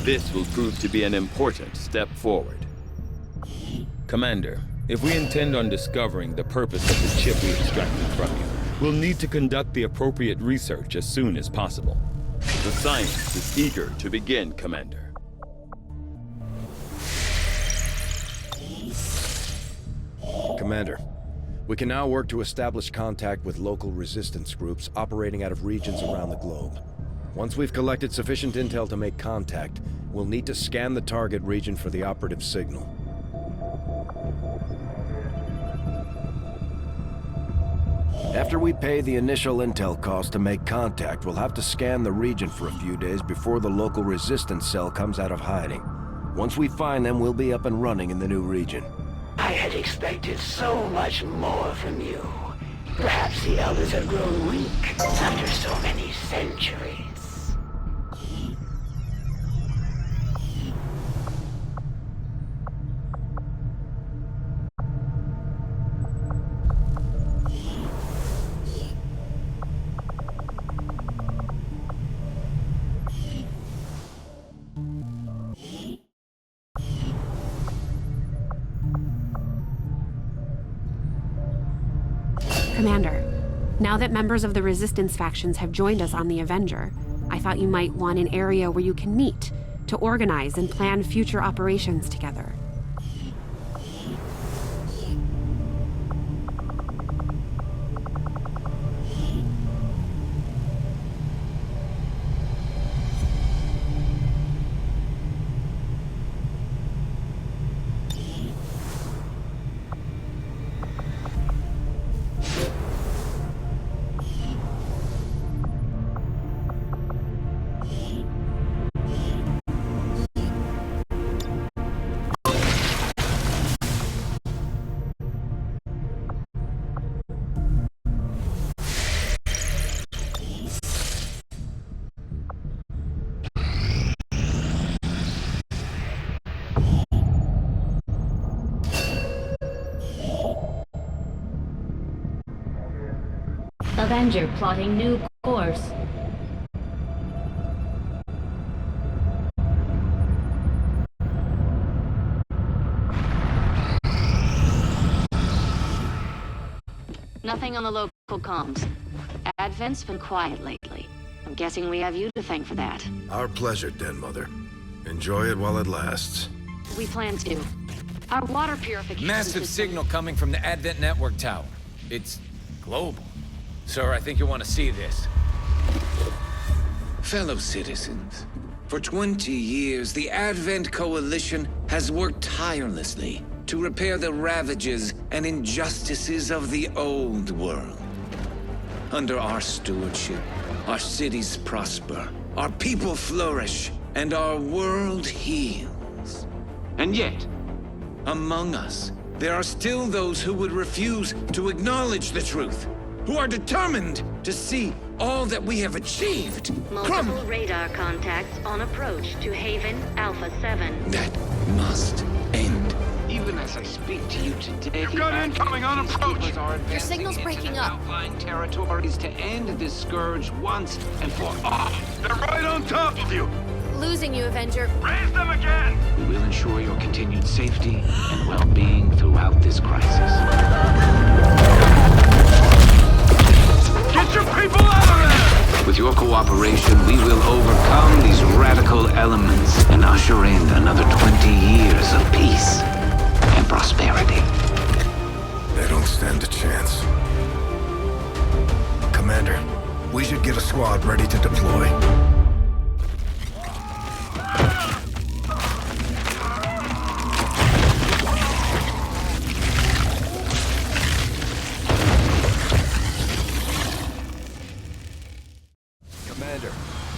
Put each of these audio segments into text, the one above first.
This will prove to be an important step forward. Commander, if we intend on discovering the purpose of the chip we extracted from you, we'll need to conduct the appropriate research as soon as possible. The scientist is eager to begin, Commander. Commander, we can now work to establish contact with local resistance groups operating out of regions around the globe. Once we've collected sufficient intel to make contact, we'll need to scan the target region for the operative signal. After we pay the initial intel cost to make contact, we'll have to scan the region for a few days before the local resistance cell comes out of hiding. Once we find them, we'll be up and running in the new region. I had expected so much more from you. Perhaps the elders have grown weak after so many centuries. Commander, now that members of the Resistance factions have joined us on the Avenger, I thought you might want an area where you can meet, to organize and plan future operations together. Avenger plotting new course. Nothing on the local comms. Advent's been quiet lately. I'm guessing we have you to thank for that. Our pleasure, Den Mother. Enjoy it while it lasts. We plan to. Our water purification Massive system... signal coming from the Advent network tower. It's global. Sir, I think you'll want to see this. Fellow citizens, for 20 years, the Advent Coalition has worked tirelessly to repair the ravages and injustices of the old world. Under our stewardship, our cities prosper, our people flourish, and our world heals. And yet, among us, there are still those who would refuse to acknowledge the truth, who are determined to see all that we have achieved. Multiple radar contacts on approach to Haven Alpha 7. That must end. Even as I speak to you today, You've got incoming on approach! Your signal's breaking up. Outlying territories to end this scourge once and for all. They're right on top of you! Losing you, Avenger. Raise them again! We will ensure your continued safety and well-being throughout this crisis. Get your people out of there! With your cooperation, we will overcome these radical elements and usher in another 20 years of peace and prosperity. They don't stand a chance. Commander, we should get a squad ready to deploy.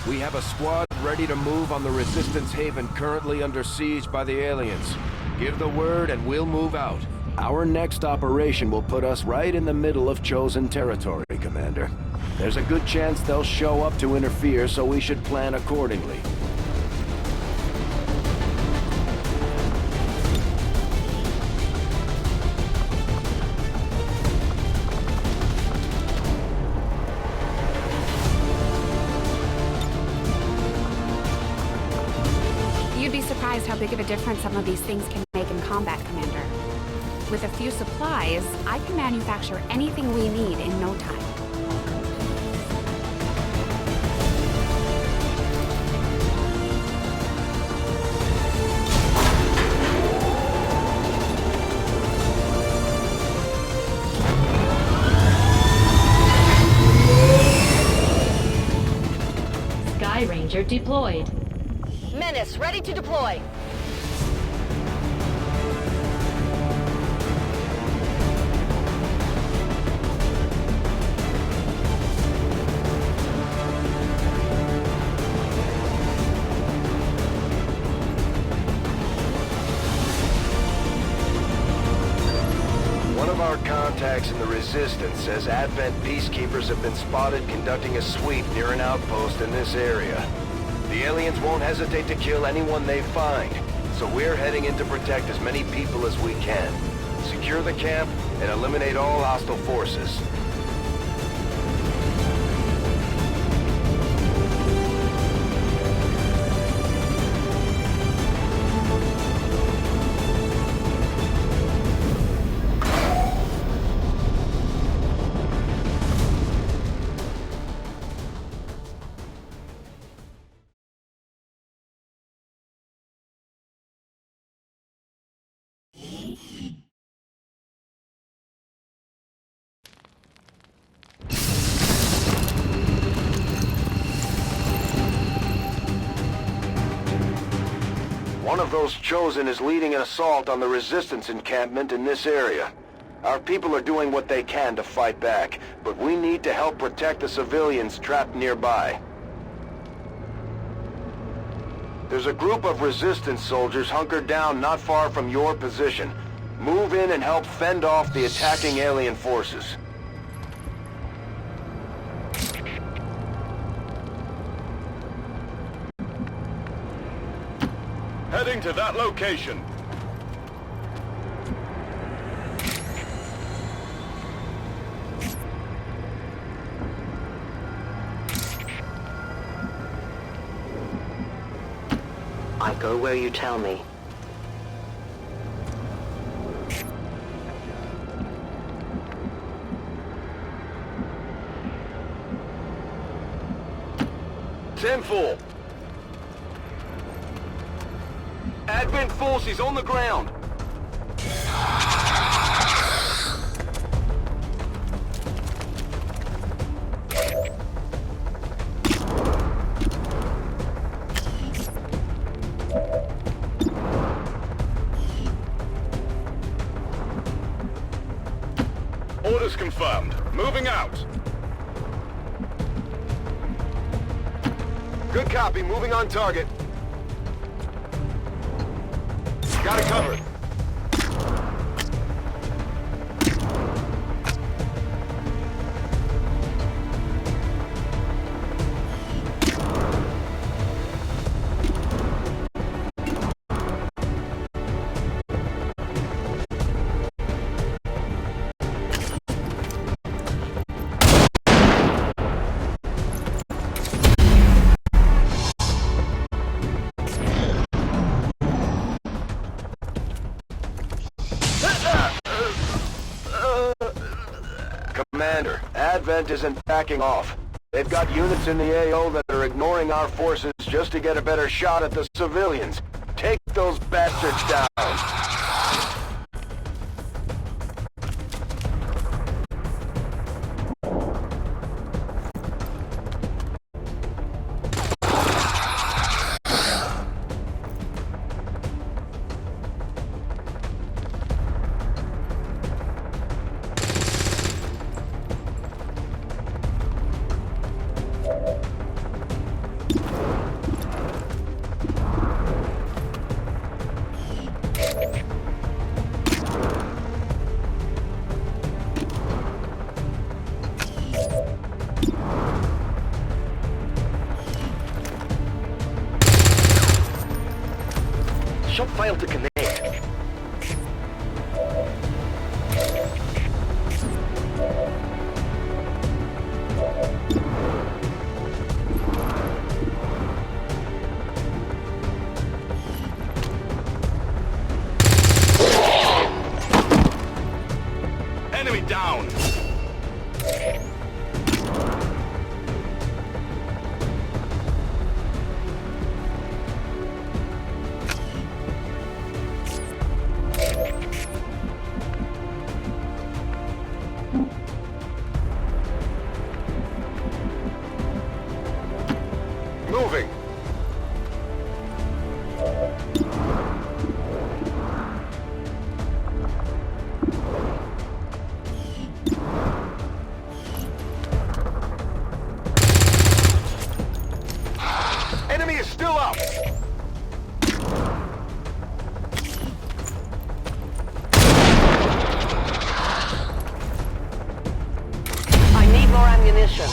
We have a squad ready to move on the Resistance Haven currently under siege by the aliens. Give the word and we'll move out. Our next operation will put us right in the middle of chosen territory, Commander. There's a good chance they'll show up to interfere, so we should plan accordingly. how big of a difference some of these things can make in combat, Commander. With a few supplies, I can manufacture anything we need in no time. Sky Ranger deployed. Menace, ready to deploy. One of our contacts in the Resistance says Advent peacekeepers have been spotted conducting a sweep near an outpost in this area. The aliens won't hesitate to kill anyone they find, so we're heading in to protect as many people as we can. Secure the camp and eliminate all hostile forces. One of those chosen is leading an assault on the Resistance encampment in this area. Our people are doing what they can to fight back, but we need to help protect the civilians trapped nearby. There's a group of Resistance soldiers hunkered down not far from your position. Move in and help fend off the attacking alien forces. Heading to that location. I go where you tell me. Tenfold! Advent forces on the ground! Orders confirmed. Moving out. Good copy, moving on target. Got it covered. Commander, Advent isn't backing off. They've got units in the AO that are ignoring our forces just to get a better shot at the civilians. Take those bastards down. Shot failed to connect. Moving. Enemy is still up. I need more ammunition.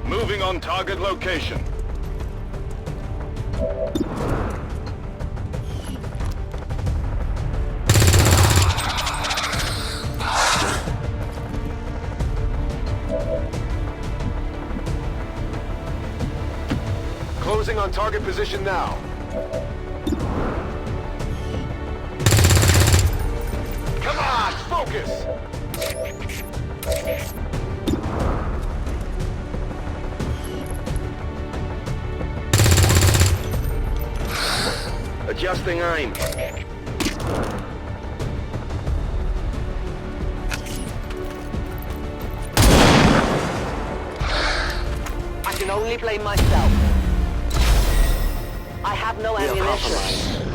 Moving on target location. Closing on target position now. Come on, focus! Adjusting aim. I can only blame myself. I have no ammunition.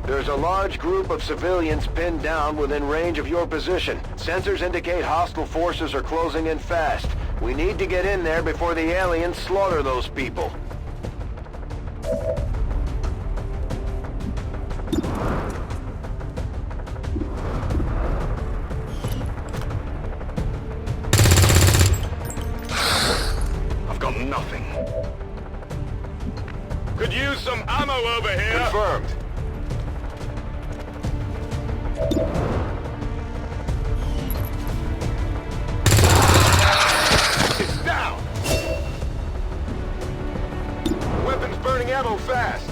There's a large group of civilians pinned down within range of your position. Sensors indicate hostile forces are closing in fast. We need to get in there before the aliens slaughter those people. I've got nothing. Could use some ammo over here. Confirmed. It's down! Weapons burning ammo fast!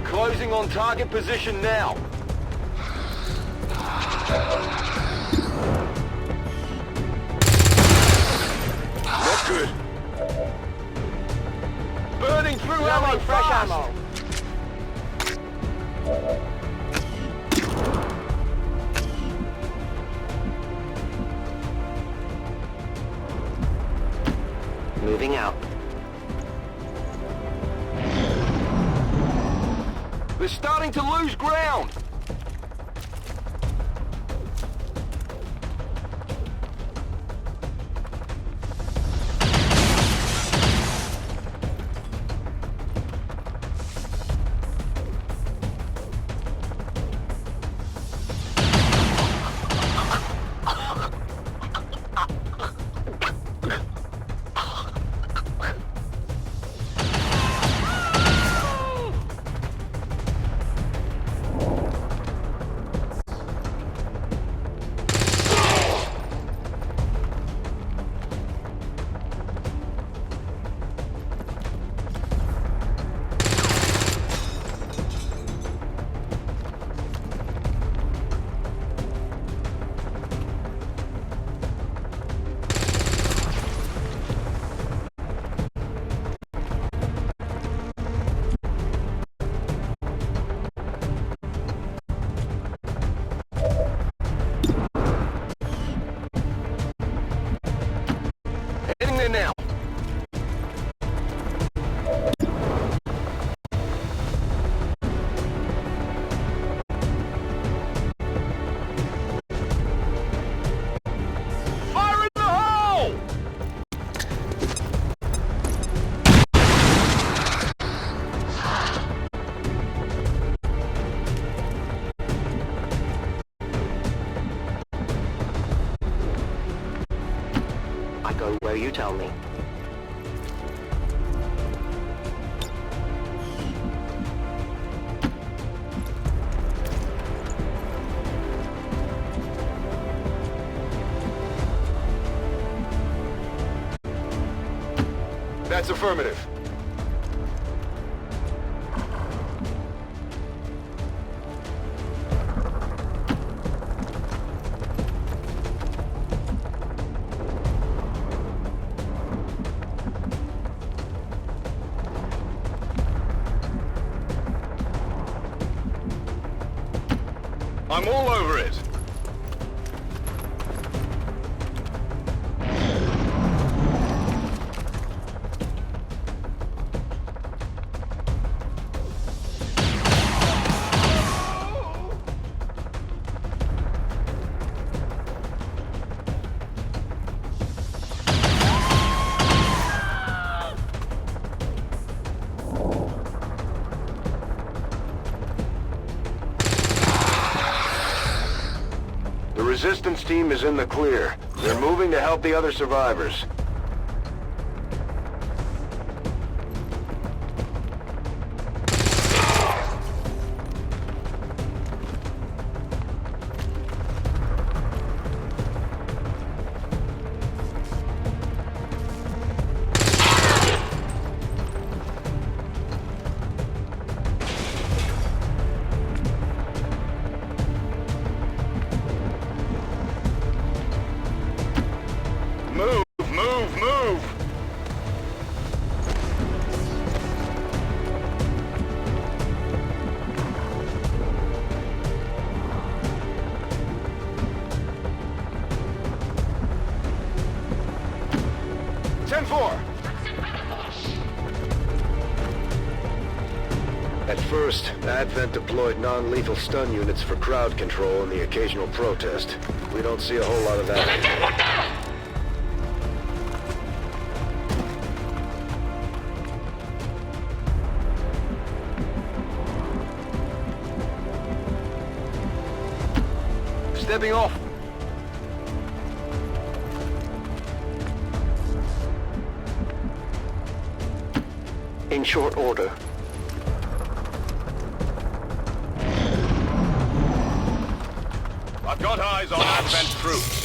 Closing on target position now. Not good. Burning through ammo Fresh fast! ammo. Moving out. They're starting to lose ground! clear now. Fire in the hole! I go where you tell me. That's affirmative. I'm all over it. The resistance team is in the clear. They're moving to help the other survivors. Move, move, move! At first, Advent deployed non-lethal stun units for crowd control and the occasional protest. We don't see a whole lot of that. Stepping off. In short order. I've got eyes on Advent troops.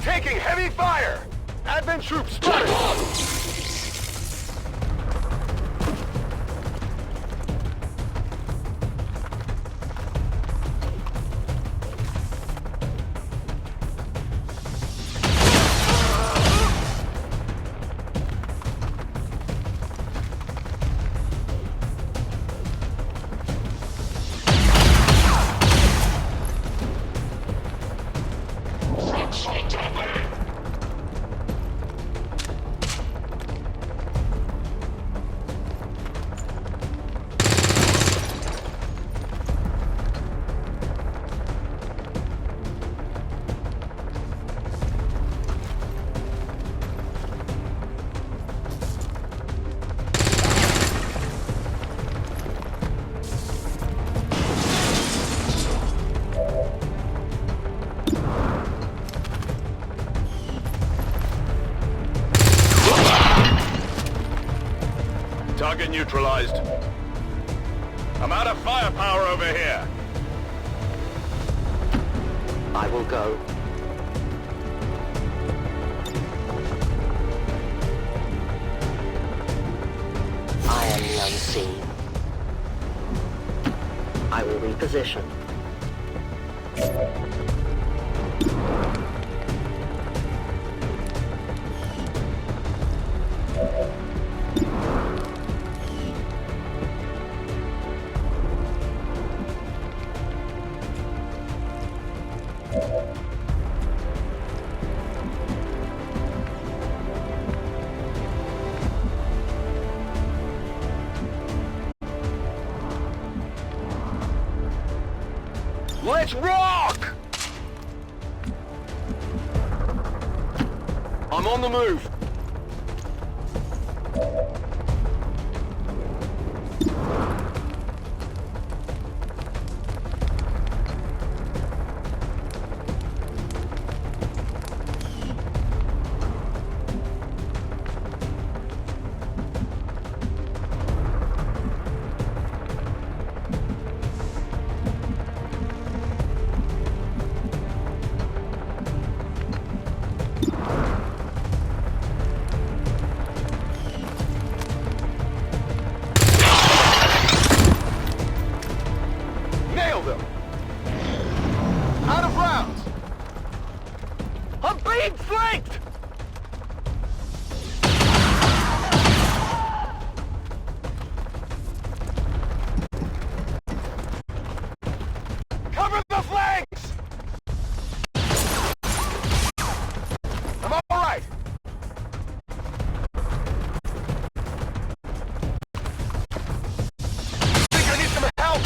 Taking heavy fire! Advent troops spotted! Target neutralized. I'm out of firepower over here. I will go. I am the unseen. I will reposition. Let's rock! I'm on the move. Nailed him! Out of rounds! I'm being flanked! Cover the flanks! I'm all right! Think I need some help?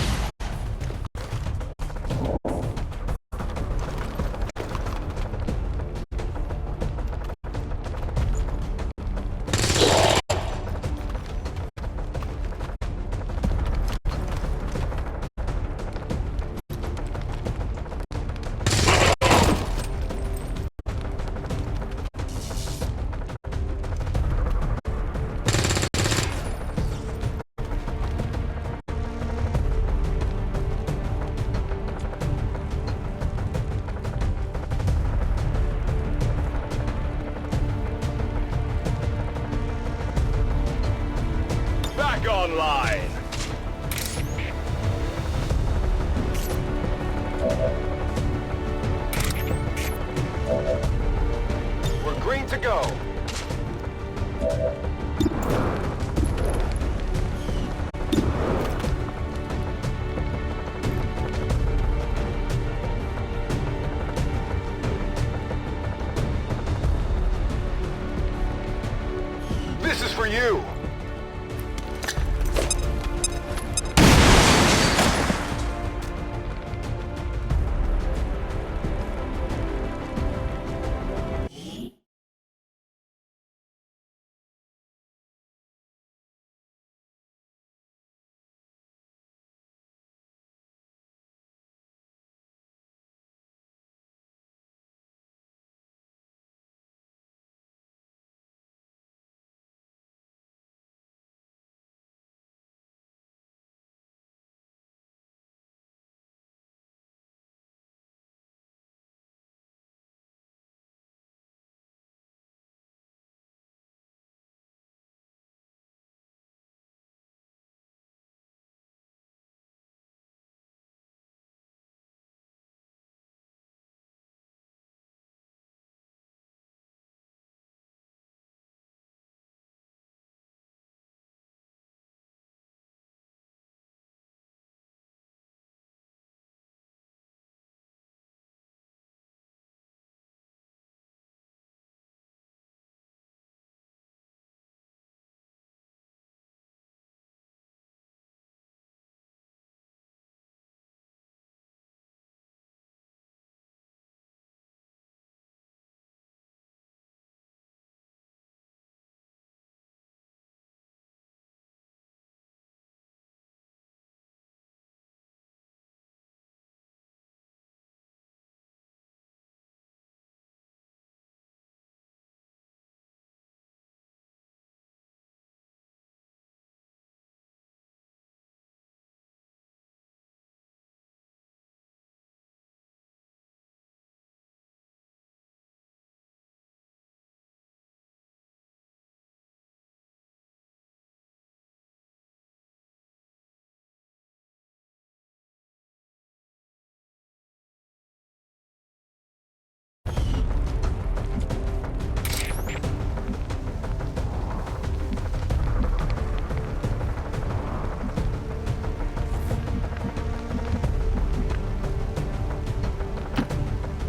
Back online! We're green to go. This is for you!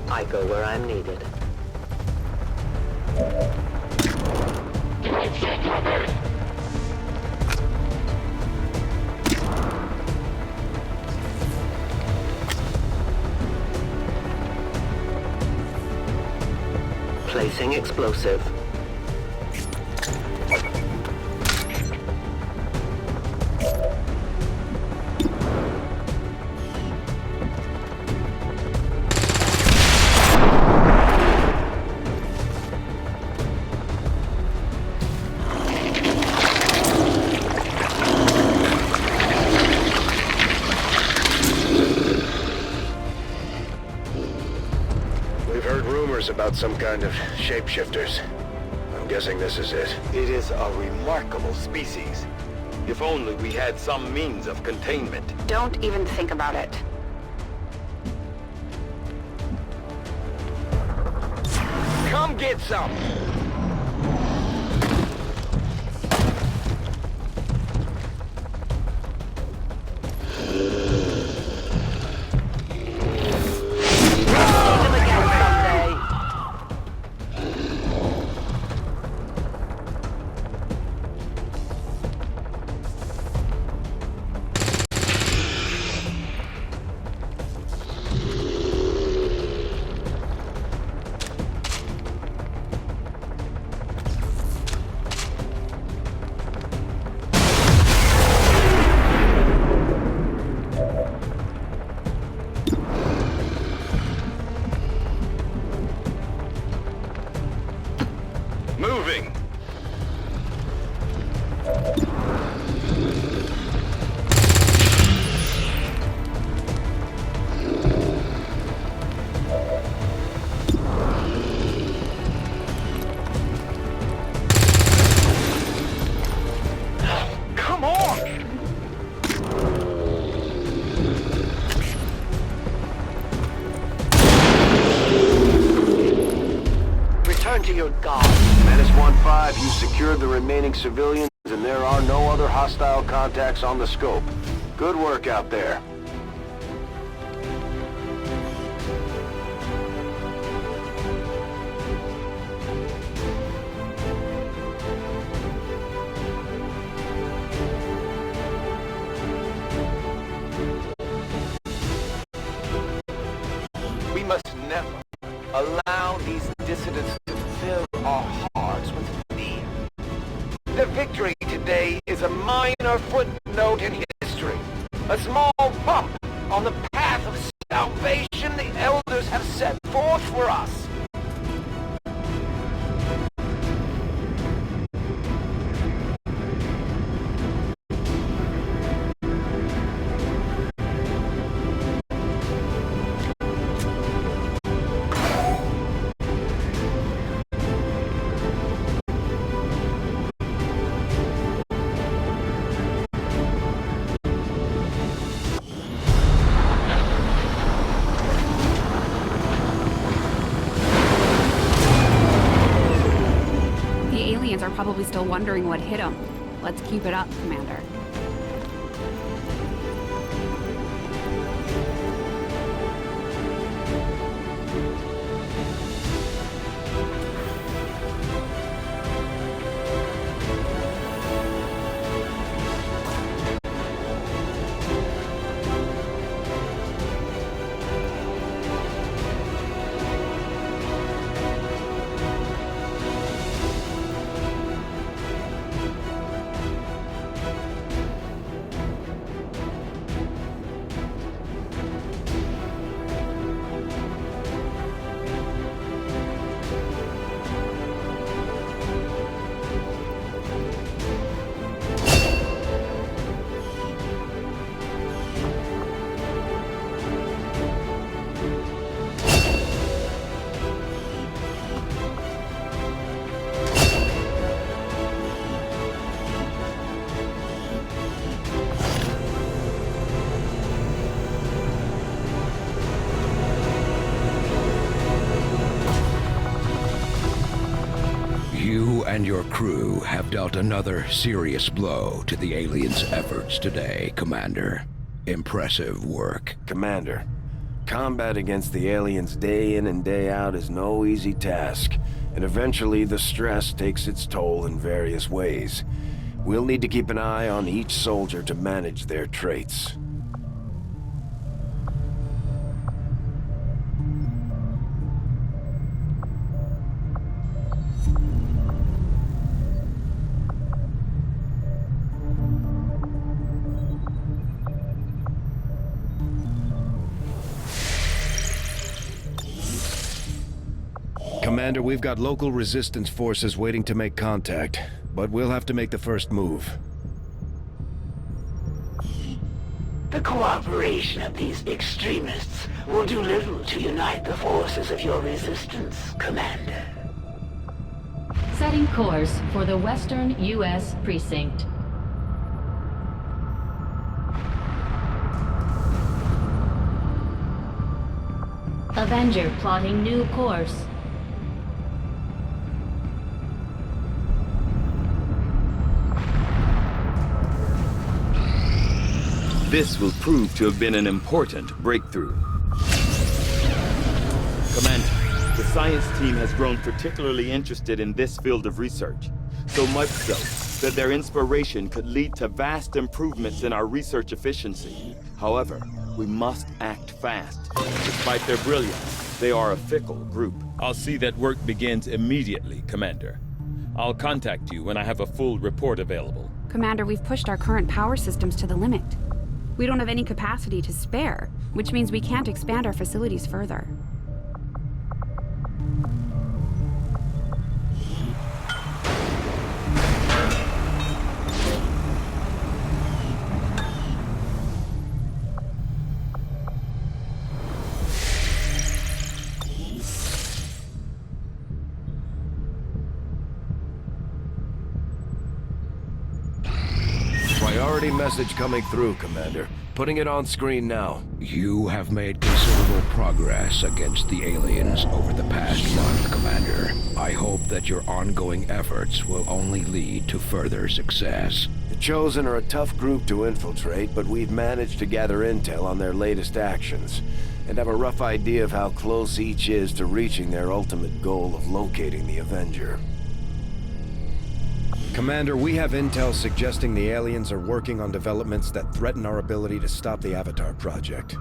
I go where I'm needed. Placing explosive. About some kind of shapeshifters. I'm guessing this is it. It is a remarkable species. If only we had some means of containment. Don't even think about it. Come get some! Moving! Come on! Return to your god. Menace 1-5, you secured the remaining civilians, and there are no other hostile contacts on the scope. Good work out there. We must never allow these dissidents to fill our hearts with fear. The victory today is a minor footnote in history, a small bump on the path of salvation the elders have set forth for us. Are probably still wondering what hit them. Let's keep it up, Commander. and your crew have dealt another serious blow to the aliens' efforts today, Commander. Impressive work. Commander, Combat against the aliens day in and day out is no easy task, and eventually the stress takes its toll in various ways. We'll need to keep an eye on each soldier to manage their traits. Commander, we've got local resistance forces waiting to make contact, but we'll have to make the first move. The cooperation of these extremists will do little to unite the forces of your resistance, Commander. Setting course for the Western U.S. Precinct. Avenger plotting new course. This will prove to have been an important breakthrough. Commander, the science team has grown particularly interested in this field of research. So much so that their inspiration could lead to vast improvements in our research efficiency. However, we must act fast. Despite their brilliance, they are a fickle group. I'll see that work begins immediately, Commander. I'll contact you when I have a full report available. Commander, we've pushed our current power systems to the limit. We don't have any capacity to spare, which means we can't expand our facilities further. Priority message coming through, Commander. Putting it on screen now. You have made considerable progress against the aliens over the past month, Commander. I hope that your ongoing efforts will only lead to further success. The Chosen are a tough group to infiltrate, but we've managed to gather intel on their latest actions, and have a rough idea of how close each is to reaching their ultimate goal of locating the Avenger. Commander, we have intel suggesting the aliens are working on developments that threaten our ability to stop the Avatar project.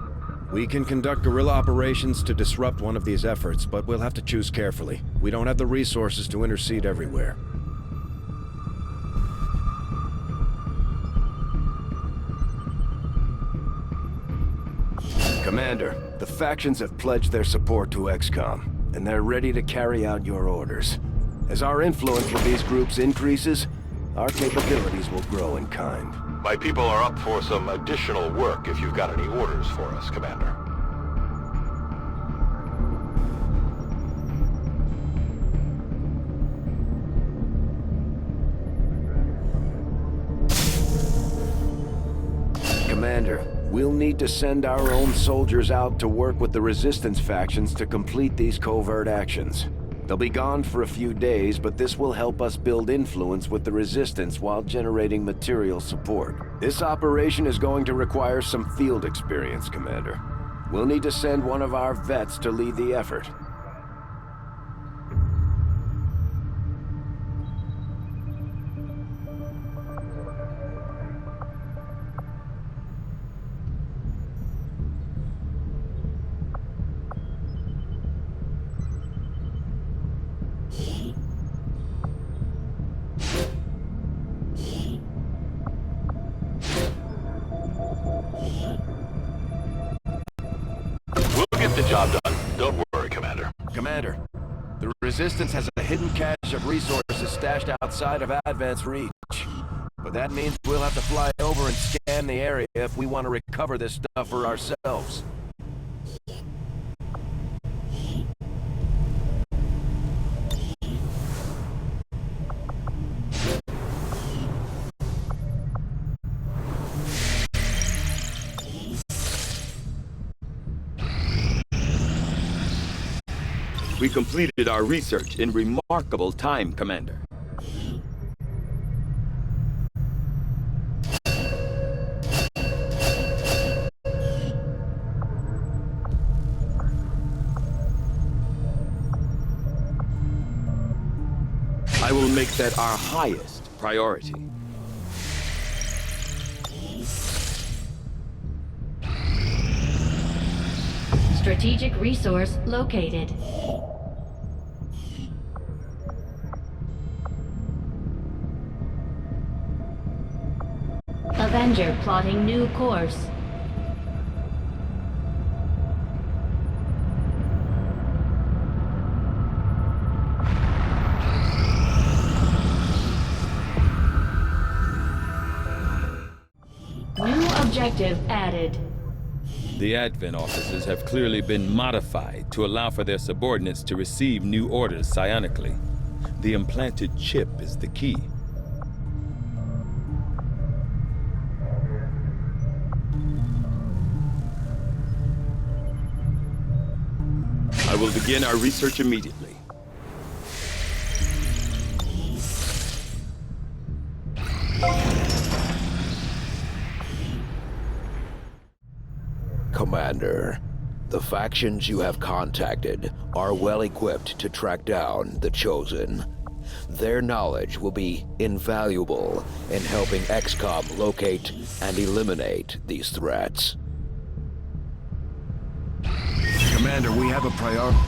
We can conduct guerrilla operations to disrupt one of these efforts, but we'll have to choose carefully. We don't have the resources to intercede everywhere. Commander, the factions have pledged their support to XCOM, and they're ready to carry out your orders. As our influence with these groups increases, our capabilities will grow in kind. My people are up for some additional work if you've got any orders for us, Commander. Commander, we'll need to send our own soldiers out to work with the Resistance factions to complete these covert actions. They'll be gone for a few days, but this will help us build influence with the Resistance while generating material support. This operation is going to require some field experience, Commander. We'll need to send one of our vets to lead the effort. The job done. Don't worry, Commander. Commander, the Resistance has a hidden cache of resources stashed outside of Advent's reach. But that means we'll have to fly over and scan the area if we want to recover this stuff for ourselves. We completed our research in remarkable time, Commander. will make that our highest priority. Strategic resource located. Avenger plotting new course. New objective added. The Advent officers have clearly been modified to allow for their subordinates to receive new orders psionically. The implanted chip is the key. I will begin our research immediately. Commander, the factions you have contacted are well equipped to track down the Chosen. Their knowledge will be invaluable in helping XCOM locate and eliminate these threats. Commander, we have a priority.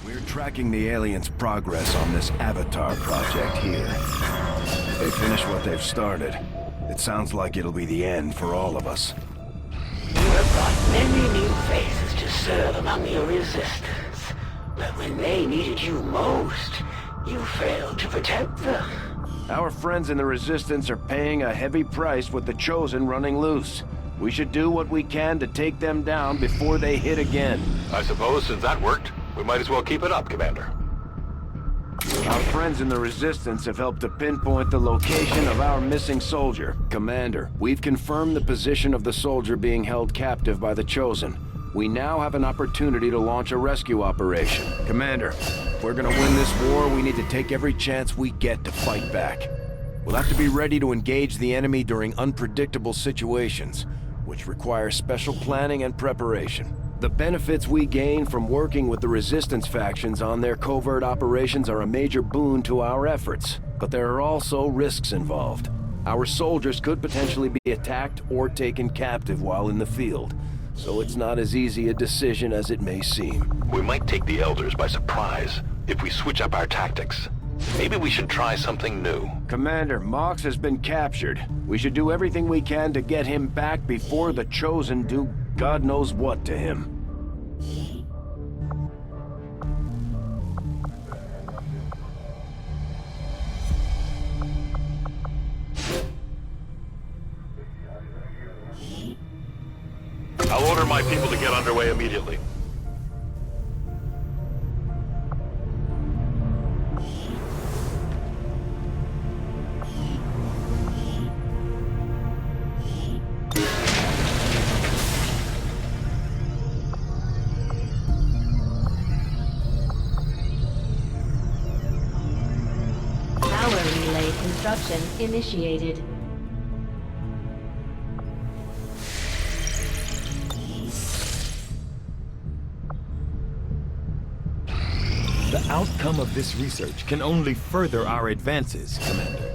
We're tracking the aliens' progress on this Avatar project here. If they finish what they've started, it sounds like it'll be the end for all of us. You have brought many new faces to serve among your resistance. But when they needed you most, you failed to protect them. Our friends in the Resistance are paying a heavy price with the Chosen running loose. We should do what we can to take them down before they hit again. I suppose since that worked, we might as well keep it up, Commander. Our friends in the Resistance have helped to pinpoint the location of our missing soldier. Commander, we've confirmed the position of the soldier being held captive by the Chosen. We now have an opportunity to launch a rescue operation. Commander, if we're gonna win this war, we need to take every chance we get to fight back. We'll have to be ready to engage the enemy during unpredictable situations, which require special planning and preparation. The benefits we gain from working with the Resistance factions on their covert operations are a major boon to our efforts, but there are also risks involved. Our soldiers could potentially be attacked or taken captive while in the field, so it's not as easy a decision as it may seem. We might take the Elders by surprise if we switch up our tactics. Maybe we should try something new. Commander, Mox has been captured. We should do everything we can to get him back before the Chosen do God knows what to him. I'll order my people to get underway immediately. Construction initiated. The outcome of this research can only further our advances, Commander.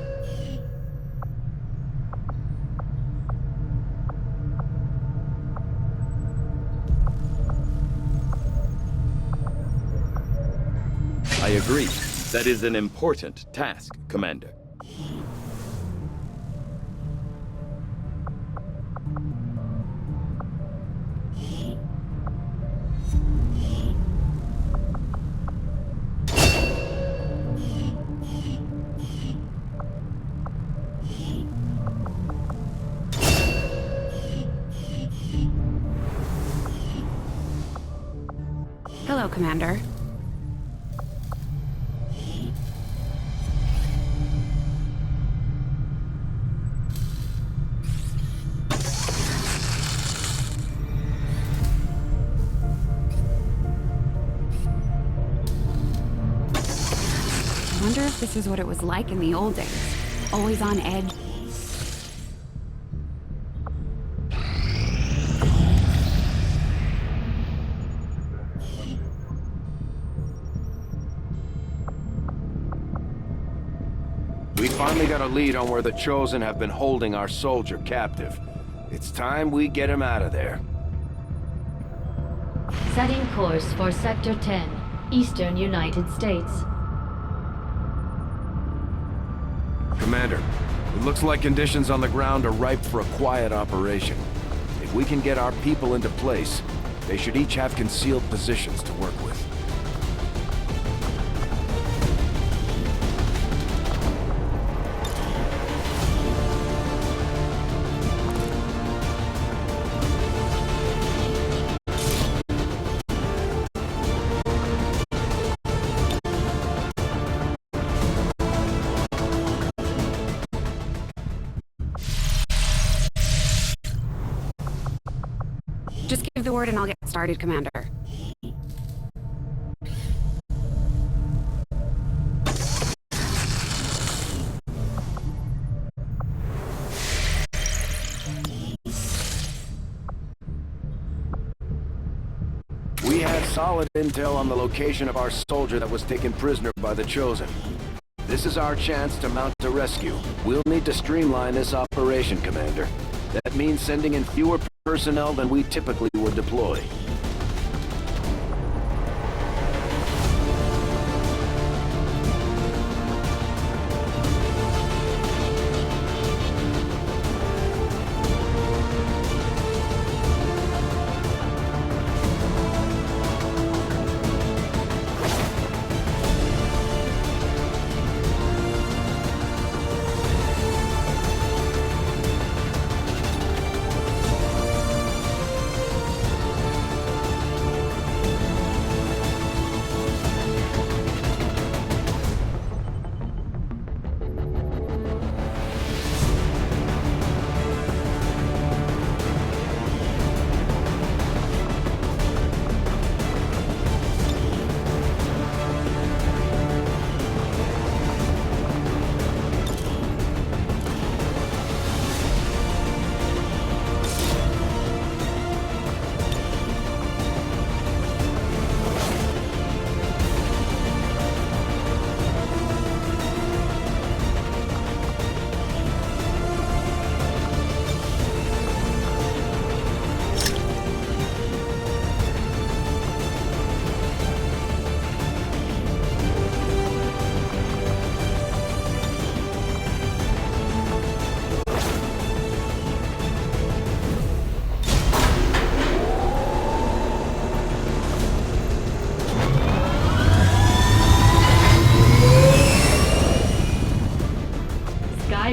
I agree. That is an important task, Commander. Hello, Commander. I wonder if this is what it was like in the old days. Always on edge. finally got a lead on where the Chosen have been holding our soldier captive. It's time we get him out of there. Setting course for Sector 10, Eastern United States. Commander, it looks like conditions on the ground are ripe for a quiet operation. If we can get our people into place, they should each have concealed positions to work with. Just give the word and I'll get started, Commander. We had solid intel on the location of our soldier that was taken prisoner by the Chosen. This is our chance to mount a rescue. We'll need to streamline this operation, Commander. That means sending in fewer personnel than we typically would deploy.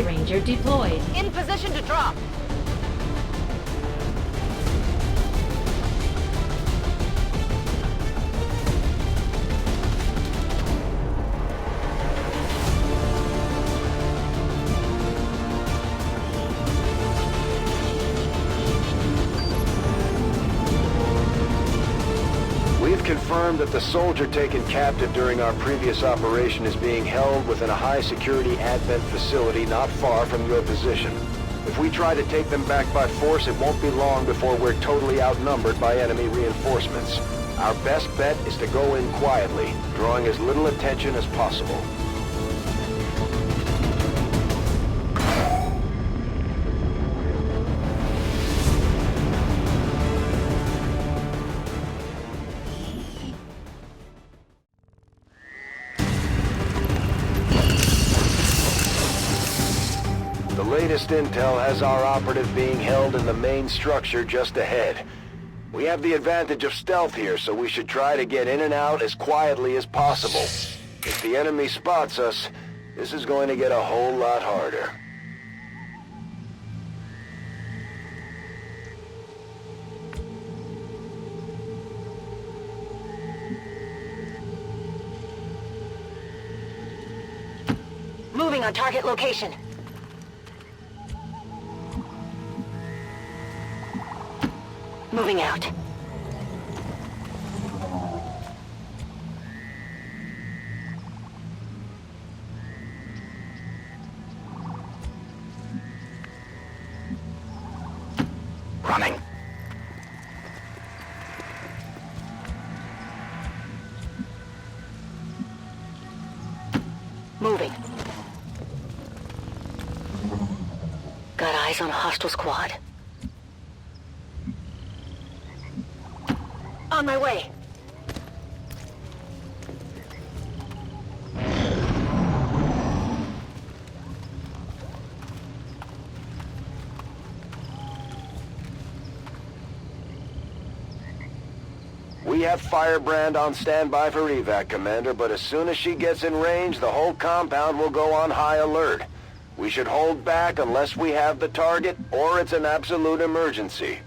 Ranger deployed. In position to drop. We've confirmed that the soldier taken captive during our previous operation is being held within a high-security Advent facility not far from your position. If we try to take them back by force, it won't be long before we're totally outnumbered by enemy reinforcements. Our best bet is to go in quietly, drawing as little attention as possible. The latest intel has our operative being held in the main structure just ahead. We have the advantage of stealth here, so we should try to get in and out as quietly as possible. If the enemy spots us, this is going to get a whole lot harder. Moving on target location. Moving out. Running. Moving. Focus on a hostile squad. On my way. We have Firebrand on standby for evac, Commander, but as soon as she gets in range, the whole compound will go on high alert. We should hold back unless we have the target, or it's an absolute emergency.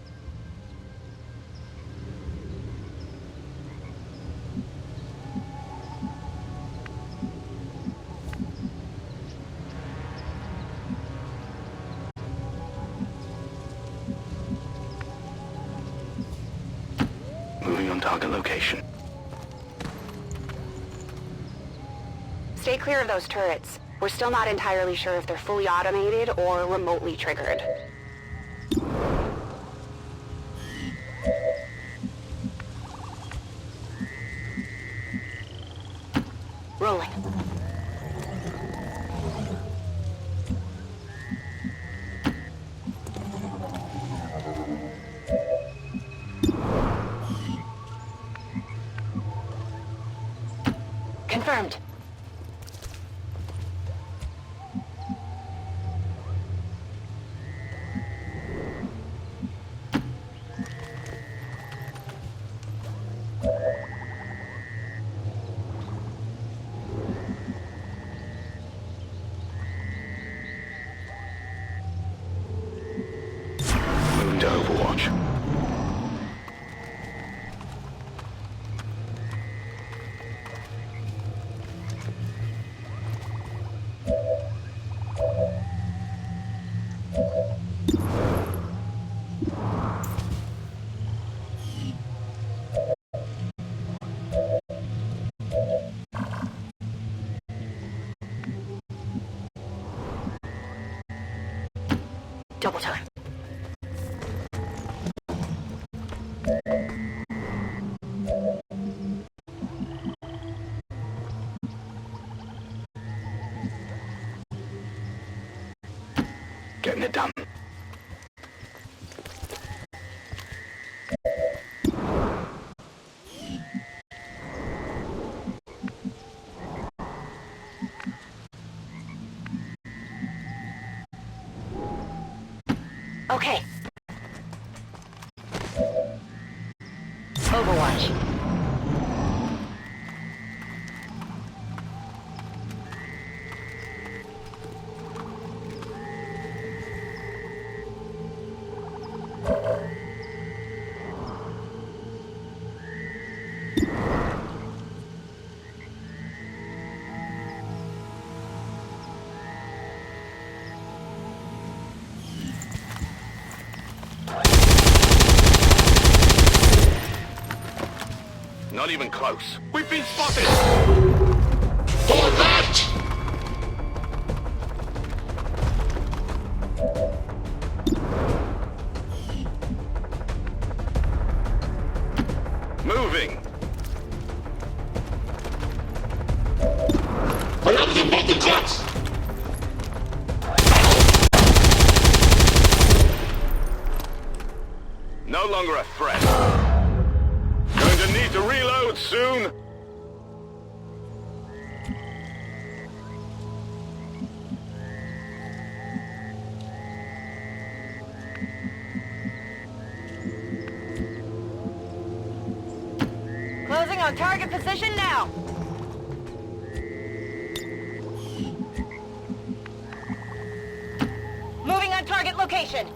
Moving on target location. Stay clear of those turrets. We're still not entirely sure if they're fully automated or remotely triggered. Rolling. Confirmed. Moving to Overwatch. Double time. Getting it done. Okay. Overwatch. Not even close. We've been spotted! For that! Moving! No longer a threat. Going to need to reload soon. Closing on target position now. Moving on target location.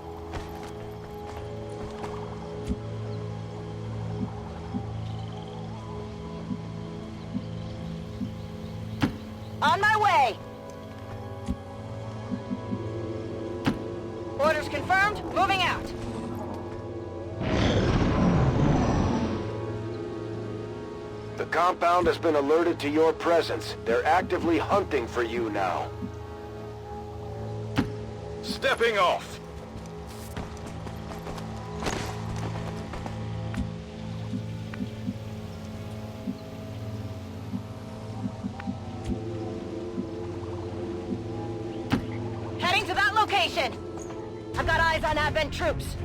On my way. Orders confirmed. Moving out. The compound has been alerted to your presence. They're actively hunting for you now. Stepping off. Heading to that location. I've got eyes on Advent troops.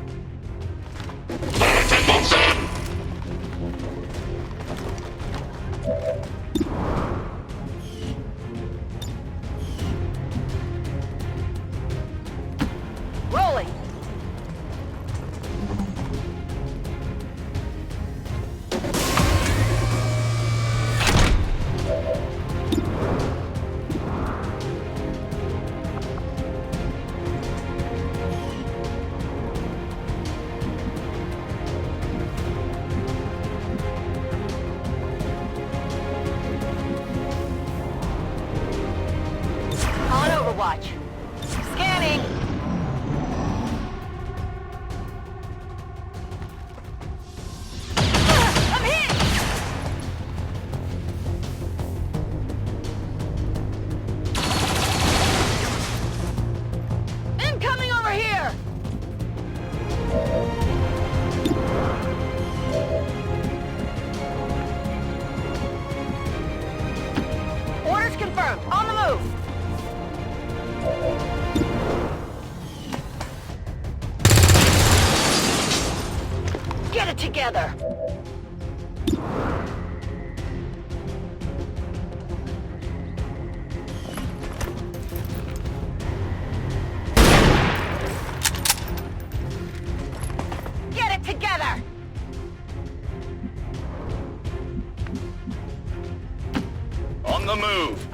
Rolling. On Overwatch. Scanning. I'm hit! Incoming over here! Orders confirmed. On the move. Get it together! Get it together! On the move.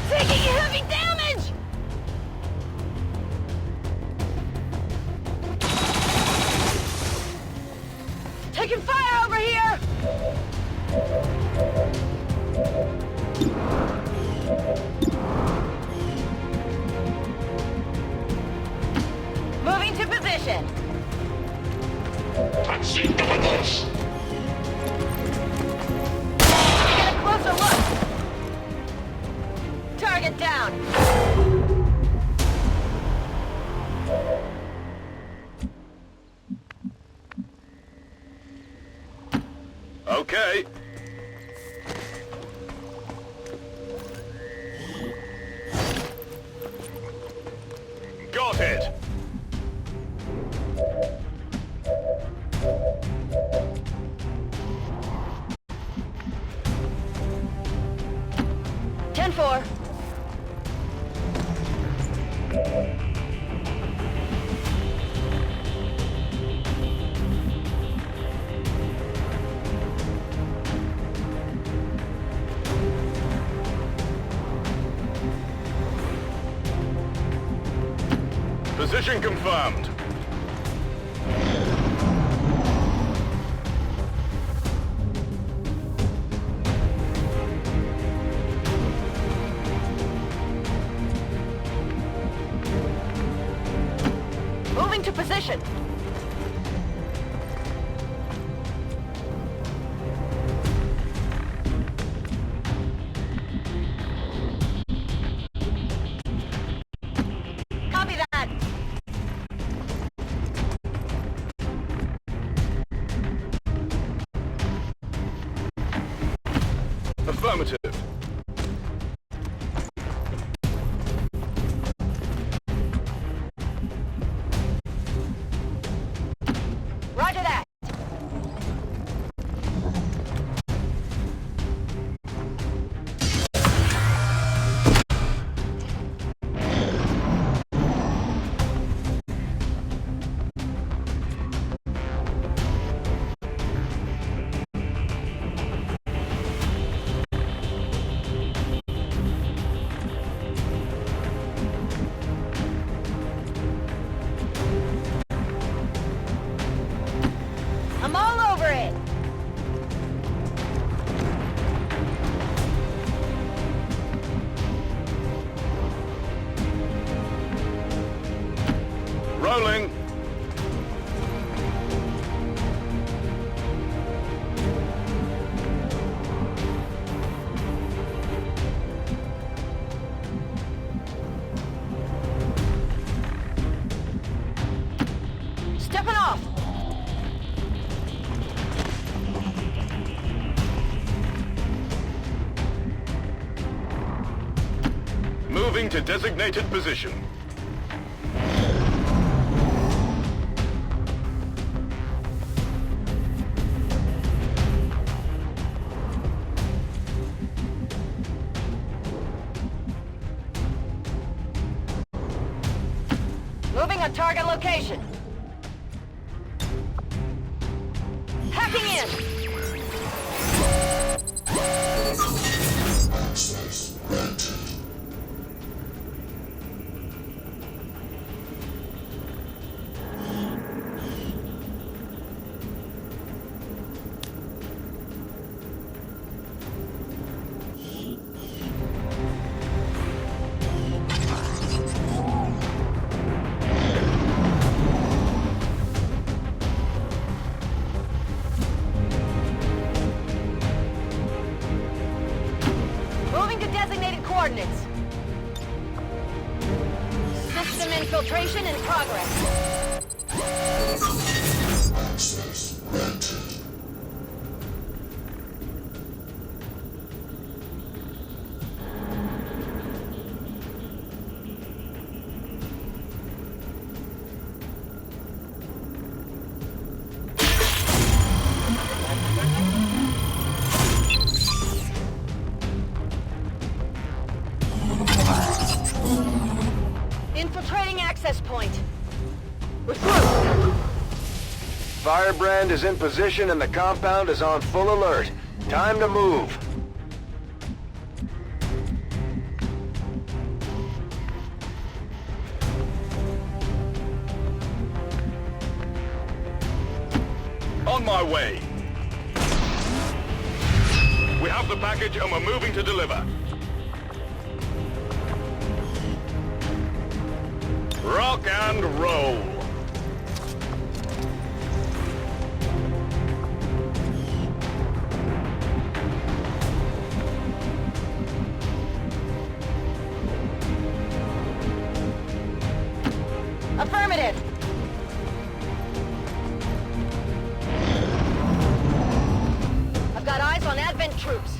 Taking heavy damage! Taking fire over here! Moving to position. Get a closer look. Target down. Okay. Got it. Ten four. Position confirmed. Moving to position. Copy that. Affirmative. Roger that. I'm all over it. Rolling. Stepping off. Moving to designated position. Moving on target location. Hacking in. Access granted. Moving to designated coordinates. System infiltration in progress. Access granted. Infiltrating access point. We're through. Firebrand is in position and the compound is on full alert. Time to move. On my way. We have the package and we're moving to deliver. Rock and roll. Affirmative. I've got eyes on Advent troops.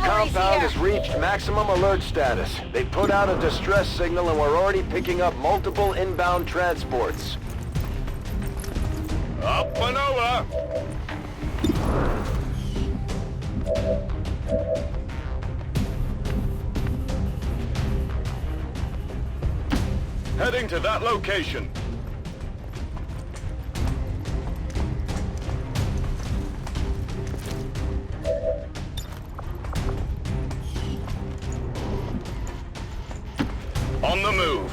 Compound has reached maximum alert status. They put out a distress signal and we're already picking up multiple inbound transports. Up and over. Heading to that location. On the move.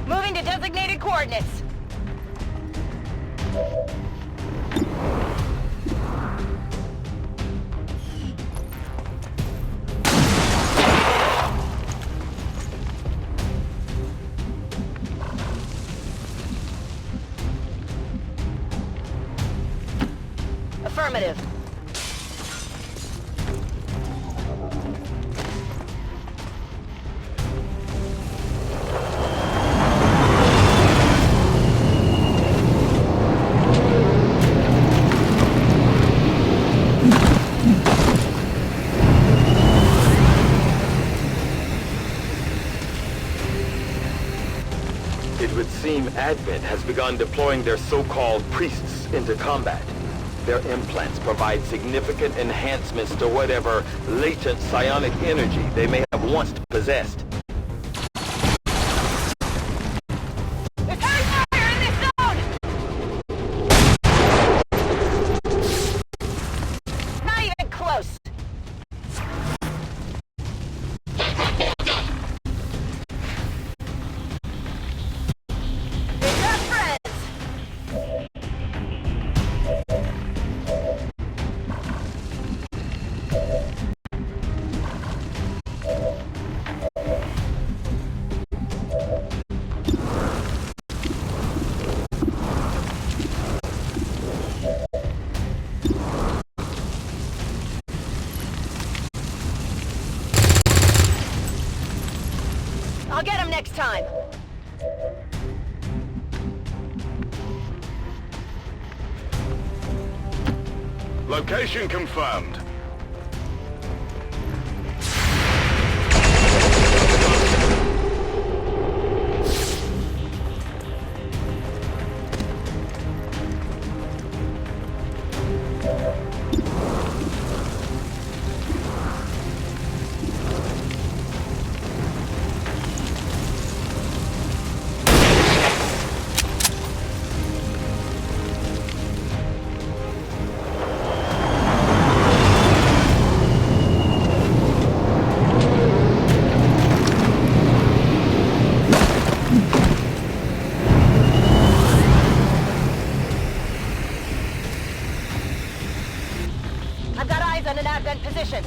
Moving to designated coordinates. Affirmative. It would seem Advent has begun deploying their so-called priests into combat. Their implants provide significant enhancements to whatever latent psionic energy they may have once possessed. There's heavy fire in this zone! Not even close! They've got friends! I'll get him next time! Location confirmed. I've got eyes on an advent position.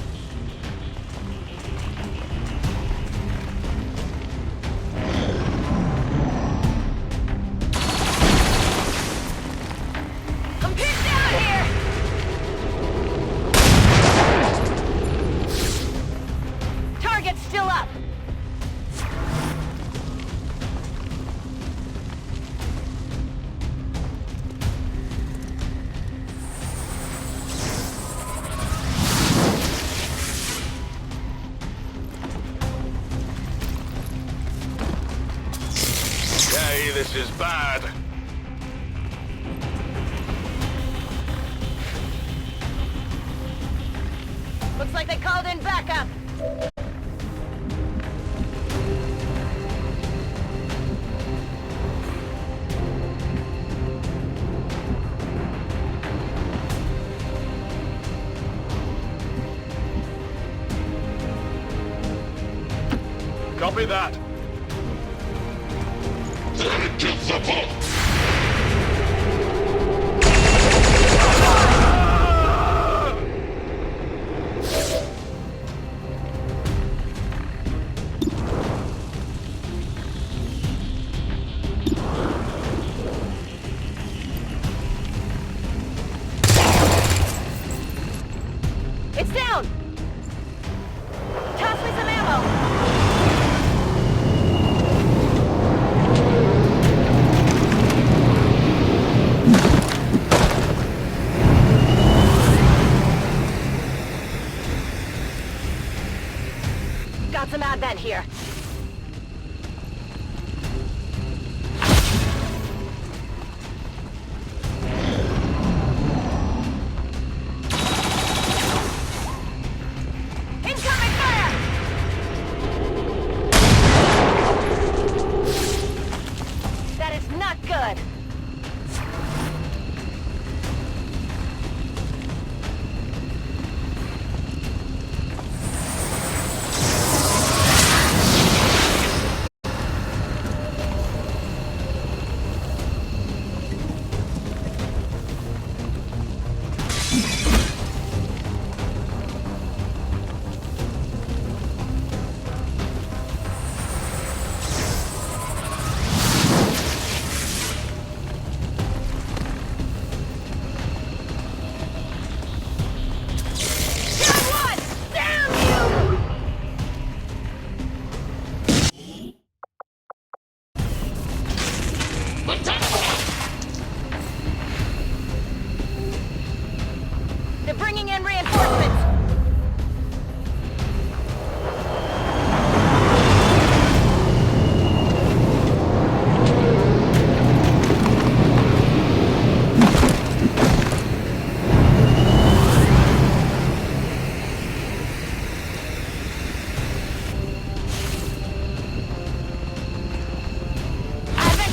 I'm pinned down here! Target's still up! Okay, this is bad. Looks like they called in backup! Copy that. It's down! Toss me some ammo!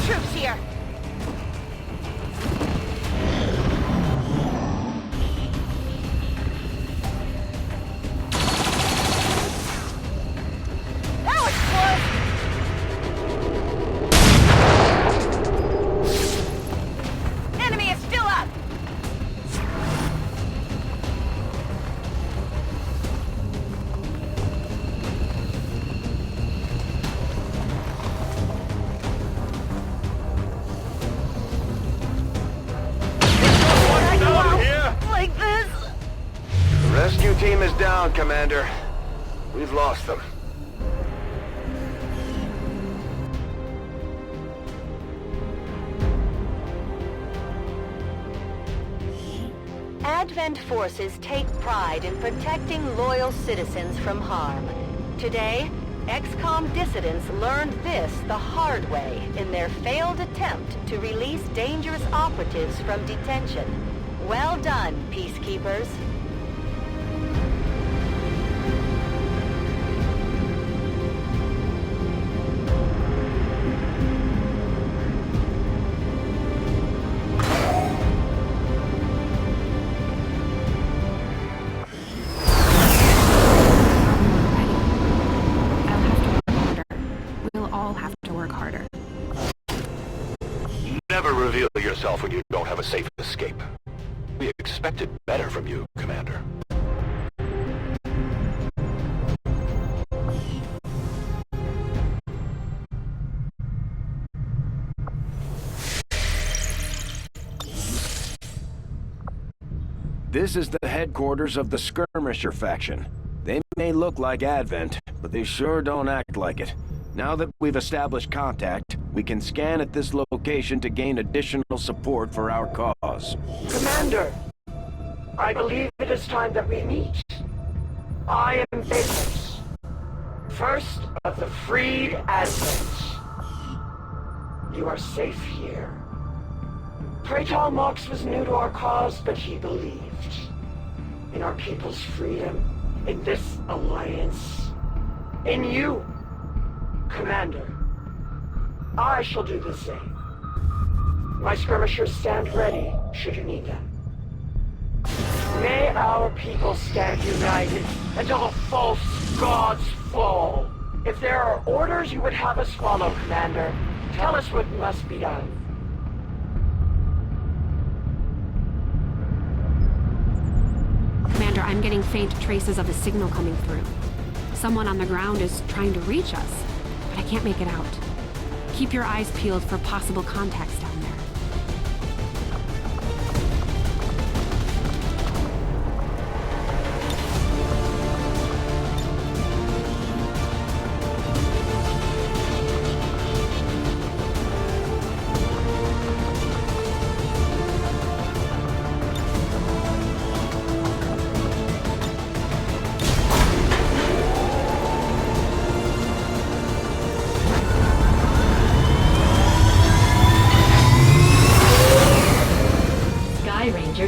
troops here! That was close! Enemy is still up! Like this? The rescue team is down, Commander. We've lost them. Advent forces take pride in protecting loyal citizens from harm. Today, XCOM dissidents learned this the hard way in their failed attempt to release dangerous operatives from detention. Well done, peacekeepers. Never reveal yourself when you don't have a safe escape. We expected better from you, Commander. This is the headquarters of the Skirmisher faction. They may look like Advent, but they sure don't act like it. Now that we've established contact, we can scan at this location to gain additional support for our cause. Commander, I believe it is time that we meet. I am Vados, first of the freed Advent. You are safe here. Praetor Mox was new to our cause, but he believed in our people's freedom, in this alliance, in you, Commander. I shall do the same. My skirmishers stand ready, should you need them. May our people stand united until the false gods fall. If there are orders you would have us follow, Commander, tell us what must be done. Commander, I'm getting faint traces of a signal coming through. Someone on the ground is trying to reach us, but I can't make it out. Keep your eyes peeled for possible contacts down there.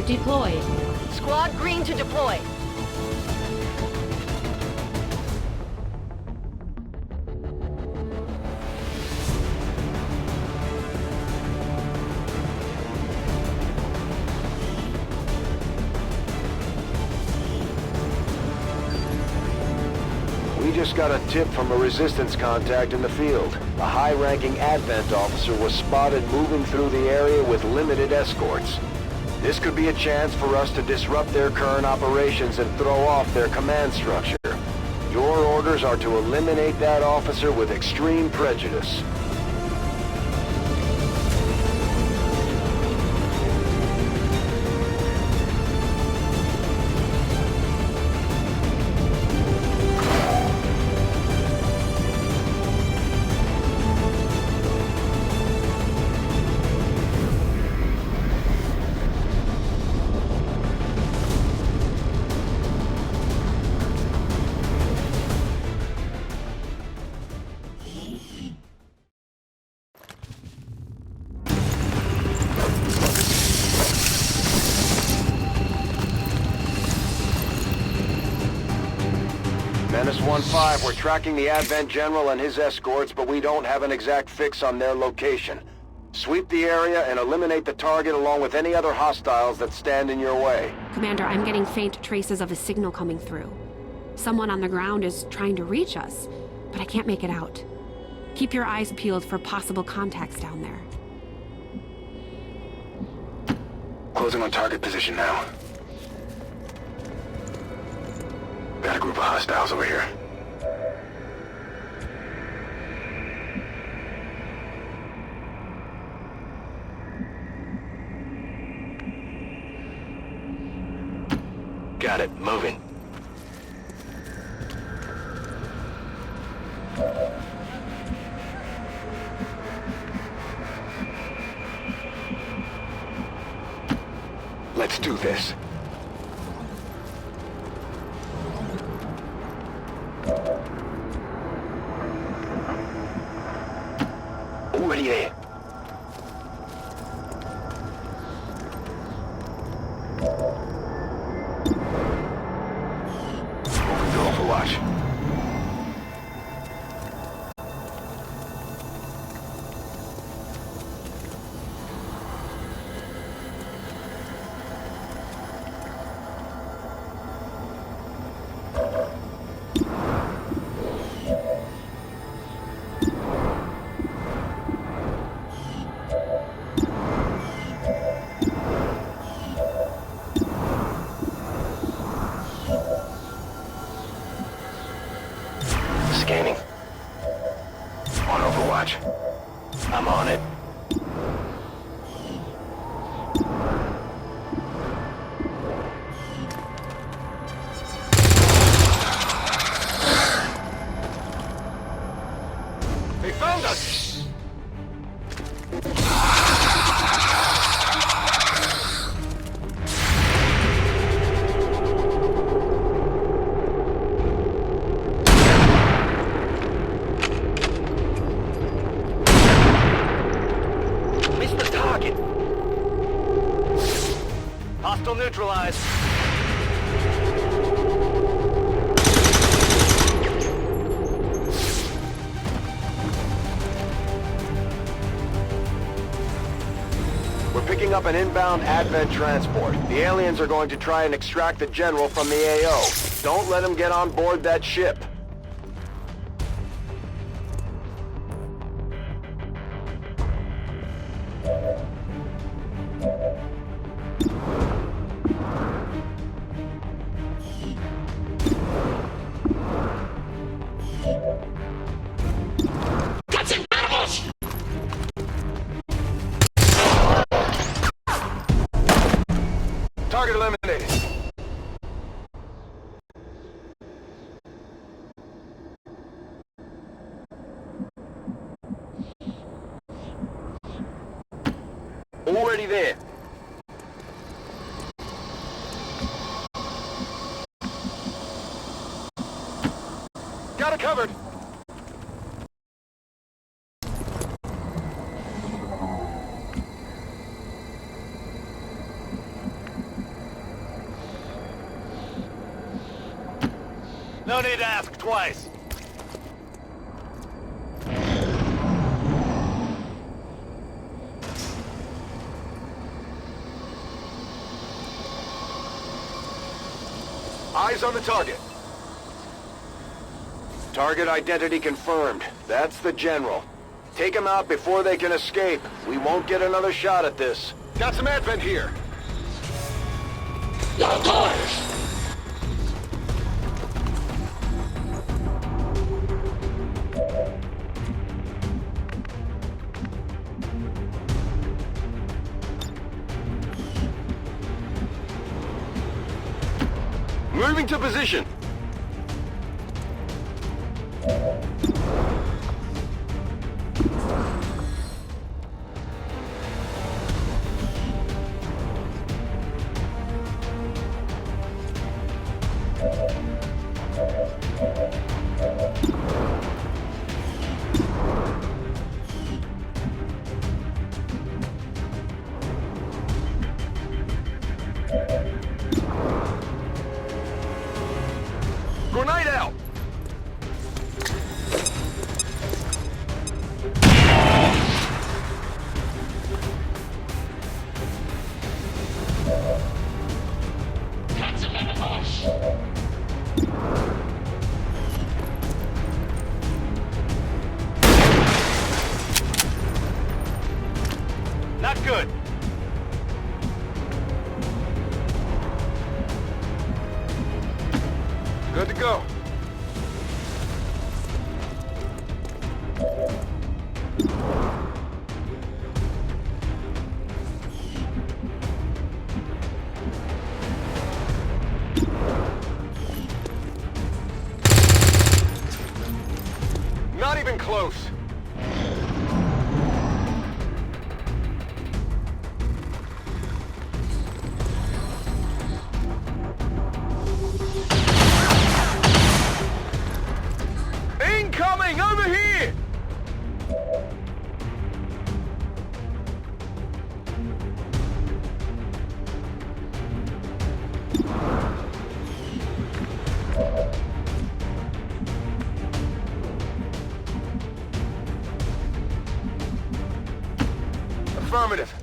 Deployed. Squad green to deploy. We just got a tip from a resistance contact in the field. A high-ranking Advent officer was spotted moving through the area with limited escorts. This could be a chance for us to disrupt their current operations and throw off their command structure. Your orders are to eliminate that officer with extreme prejudice. Menace 1-5, we're tracking the Advent General and his escorts, but we don't have an exact fix on their location. Sweep the area and eliminate the target along with any other hostiles that stand in your way. Commander, I'm getting faint traces of a signal coming through. Someone on the ground is trying to reach us, but I can't make it out. Keep your eyes peeled for possible contacts down there. Closing on target position now. Got a group of hostiles over here. Got it, moving. Let's do this. Already there. Moving to Overwatch. Scanning. On Overwatch. I'm on it. They found us! Missed the target. Hostile neutralized. We're picking up an inbound Advent transport. The aliens are going to try and extract the General from the AO. Don't let them get on board that ship. Target eliminated. Already there. Got it covered. No need to ask twice. Eyes on the target. Target identity confirmed. That's the General. Take him out before they can escape. We won't get another shot at this. Got some Advent here. Moving to position. good. Good to go. Not even close. Incoming! Over here! Affirmative.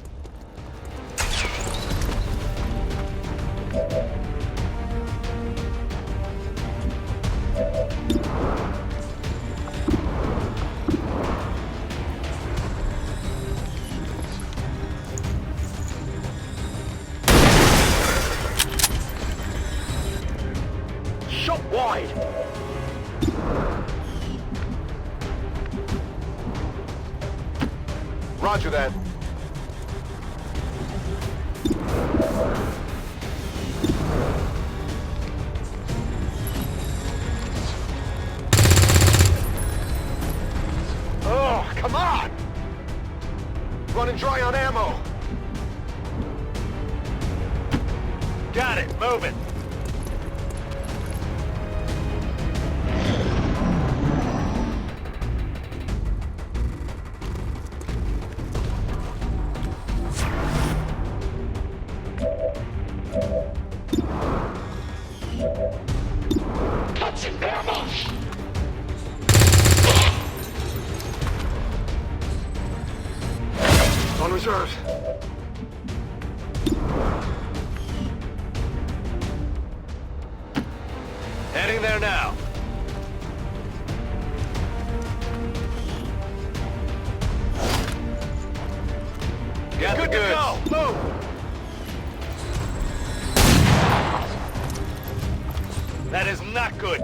Shot wide. Roger that. Oh, come on! Running dry on ammo. Got it, move it. Touching their marsh. On reserve. Heading there now. Got good to go. Move. That is not good.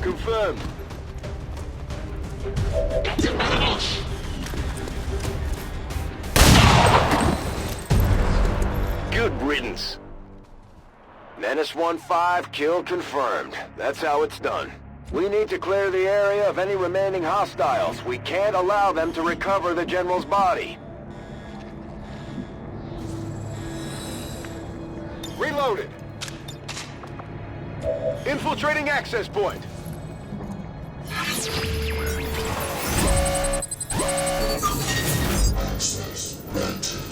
Confirmed. Good riddance. Menace 1-5, kill confirmed. That's how it's done. We need to clear the area of any remaining hostiles. We can't allow them to recover the General's body. Reloaded. Infiltrating access point. Access granted.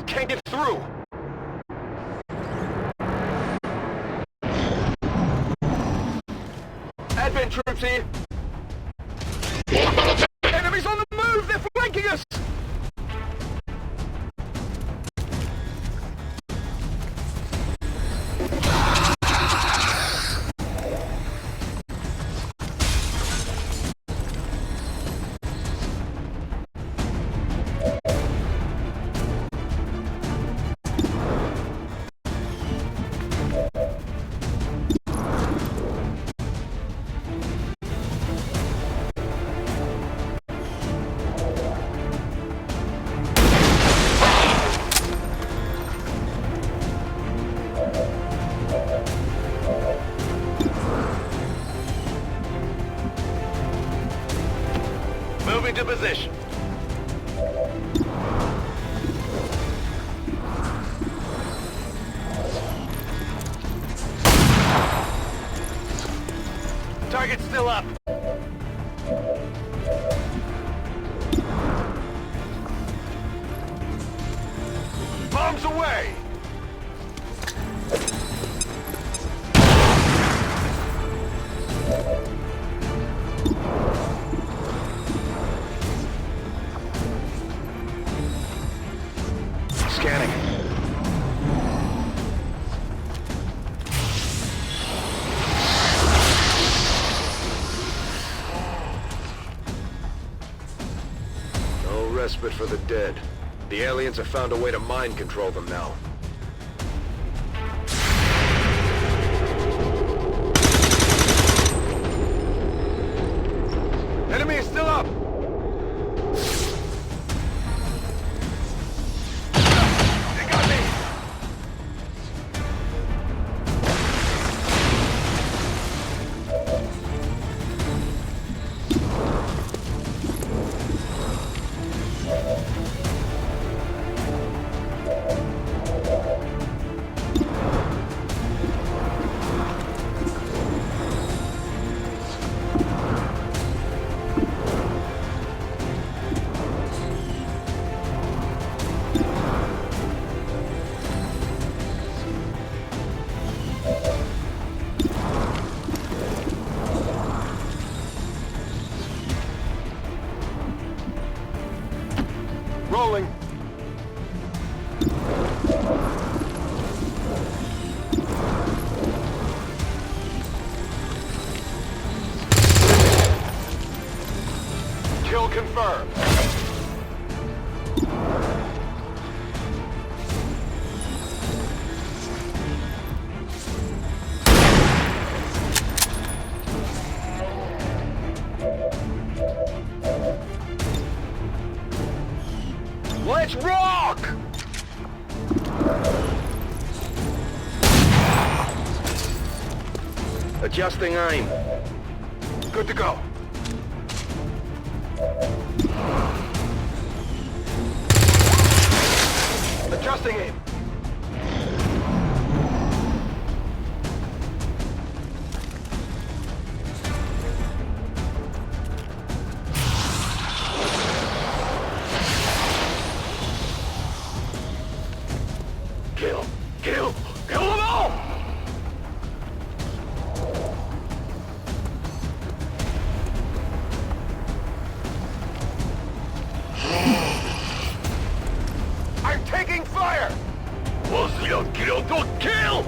Can't get through. Advent troops here. Enemies on the move! They're flanking us! Moving to position. Target's still up. Bombs away! respite for the dead. The aliens have found a way to mind control them now. Enemy is still up! They got me! Rolling. Kill confirmed. Let's rock! Adjusting aim. Good to go. Adjusting aim. Kill them all! I'm taking fire! Kill!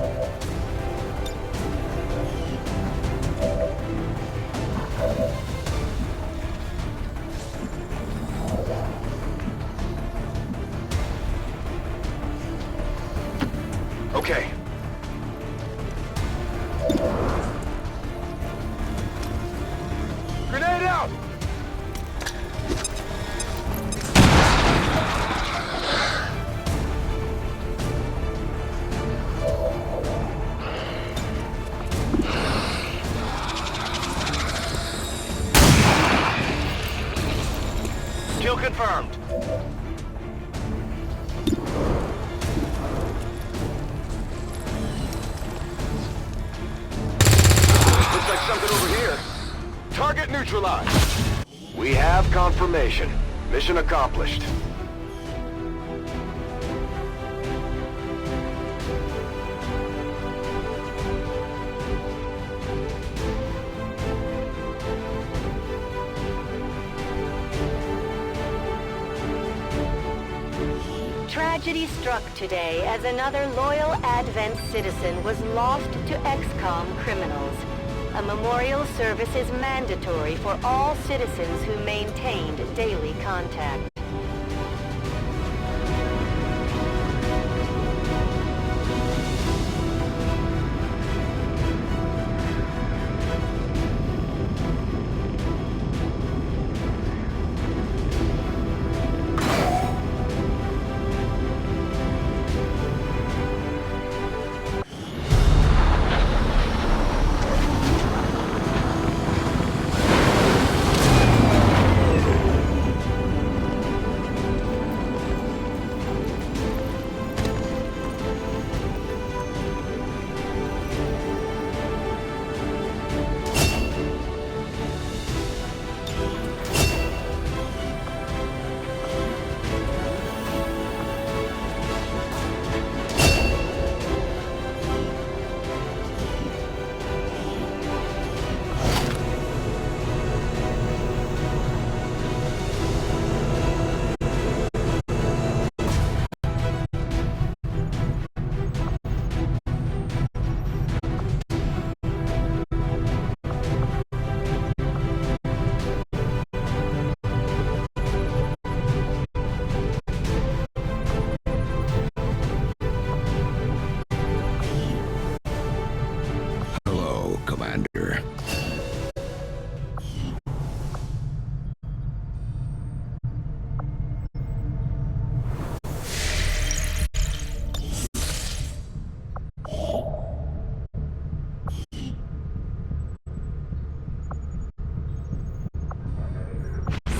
Okay. Grenade out! Kill confirmed. Looks like something over here. Target neutralized. We have confirmation. Mission accomplished. Tragedy struck today as another loyal Advent citizen was lost to XCOM criminals. A memorial service is mandatory for all citizens who maintained daily contact.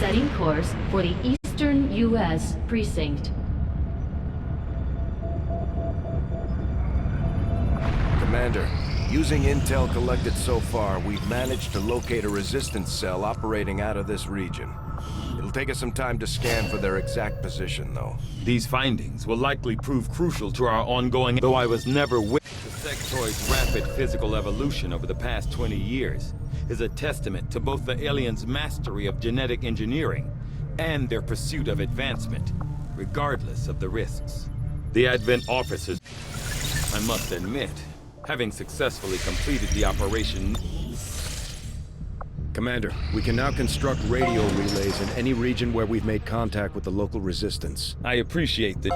Setting course for the Eastern U.S. Precinct. Commander, using intel collected so far, we've managed to locate a resistance cell operating out of this region. It'll take us some time to scan for their exact position, though. These findings will likely prove crucial to our ongoing, though I was never witness to sectoid's rapid physical evolution over the past 20 years, is a testament to both the aliens' mastery of genetic engineering and their pursuit of advancement, regardless of the risks. The Advent officers, I must admit, having successfully completed the operation. Commander, we can now construct radio relays in any region where we've made contact with the local resistance. I appreciate the...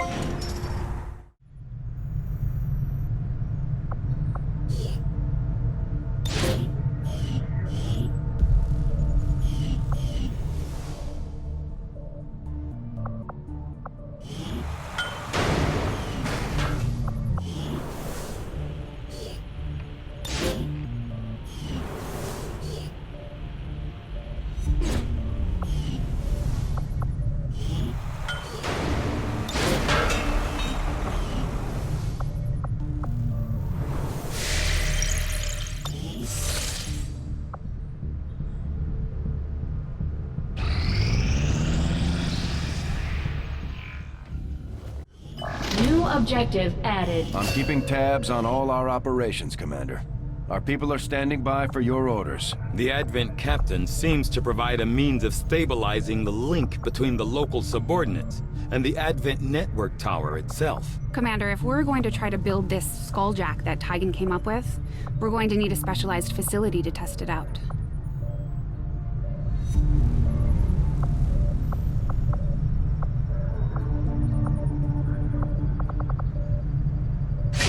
New objective added. I'm keeping tabs on all our operations, Commander. Our people are standing by for your orders. The Advent captain seems to provide a means of stabilizing the link between the local subordinates and the Advent network tower itself. Commander, if we're going to try to build this skulljack that Tygan came up with, we're going to need a specialized facility to test it out.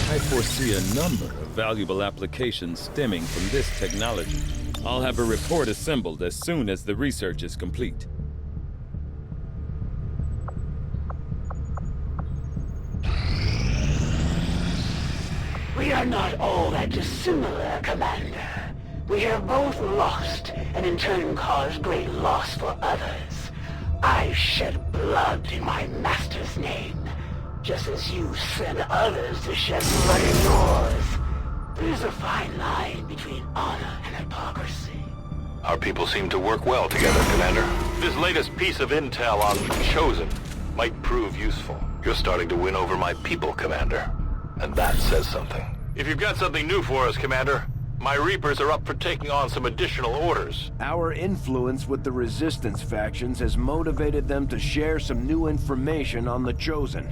I foresee a number of valuable applications stemming from this technology. I'll have a report assembled as soon as the research is complete. We are not all that dissimilar, Commander. We have both lost, and in turn caused great loss for others. I shed blood in my master's name, just as you send others to shed blood in yours. There's a fine line between honor and hypocrisy. Our people seem to work well together, Commander. This latest piece of intel on Chosen might prove useful. You're starting to win over my people, Commander. And that says something. If you've got something new for us, Commander, my Reapers are up for taking on some additional orders. Our influence with the Resistance factions has motivated them to share some new information on the Chosen.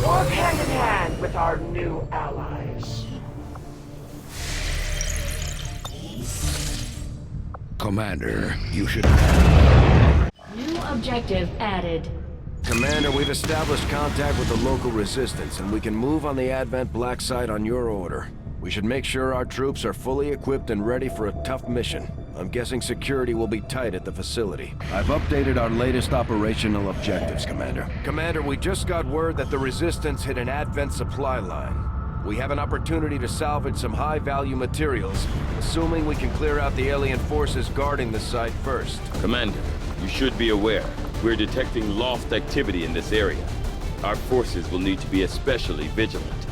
Work hand in hand with our new allies. Commander, you should... New objective added. Commander, we've established contact with the local resistance, and we can move on the Advent Black site on your order. We should make sure our troops are fully equipped and ready for a tough mission. I'm guessing security will be tight at the facility. I've updated our latest operational objectives, Commander. Commander, we just got word that the Resistance hit an Advent supply line. We have an opportunity to salvage some high-value materials, assuming we can clear out the alien forces guarding the site first. Commander, You should be aware, we're detecting lost activity in this area. Our forces will need to be especially vigilant.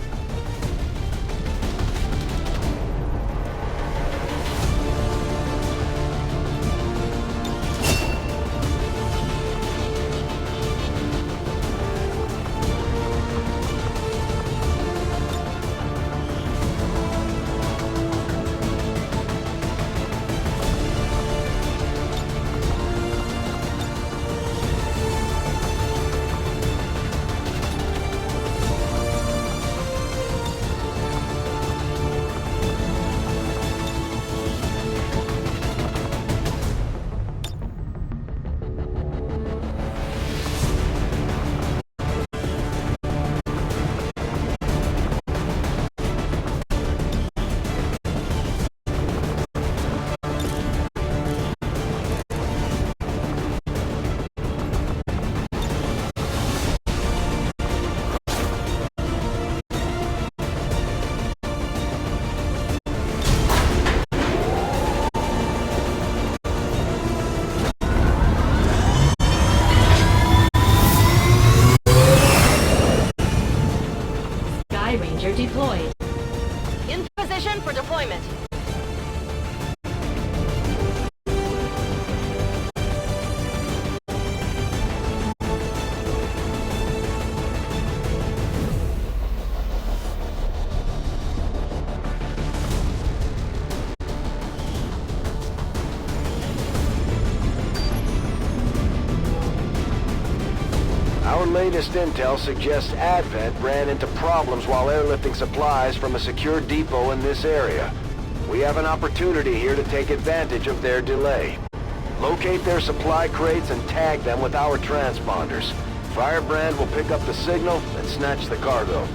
Ranger deployed. In position for deployment. Our latest intel suggests Advent ran into problems while airlifting supplies from a secure depot in this area. We have an opportunity here to take advantage of their delay. Locate their supply crates and tag them with our transponders. Firebrand will pick up the signal and snatch the cargo.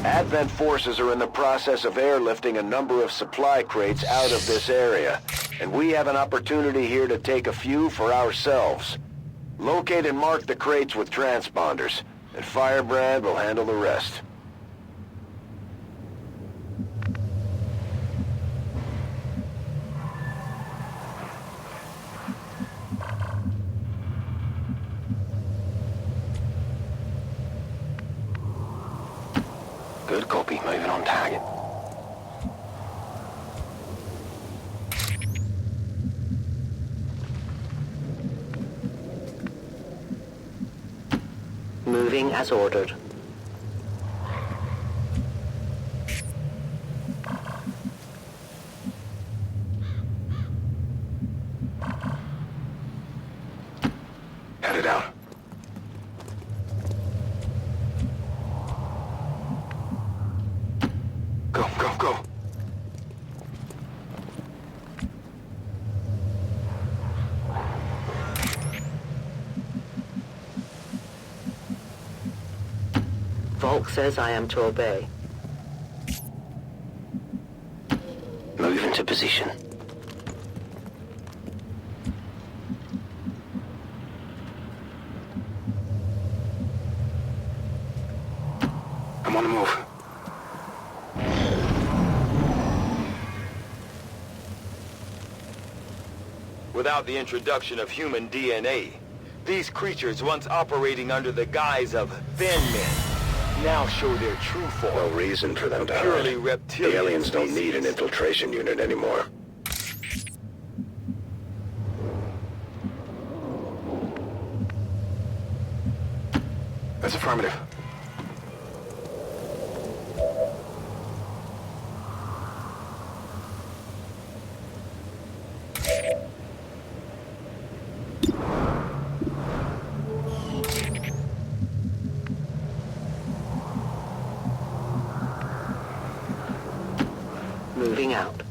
Advent forces are in the process of airlifting a number of supply crates out of this area, and we have an opportunity here to take a few for ourselves. Locate and mark the crates with transponders, and Firebrand will handle the rest. Good copy, moving on target. Moving as ordered. Headed out. Go, go, go. Volk says I am to obey. Move into position. I'm on the move. Without the introduction of human DNA, these creatures once operating under the guise of thin men now show their true form. No reason for them to hide. Purely reptilian The aliens don't species. need an infiltration unit anymore. That's affirmative. Moving out.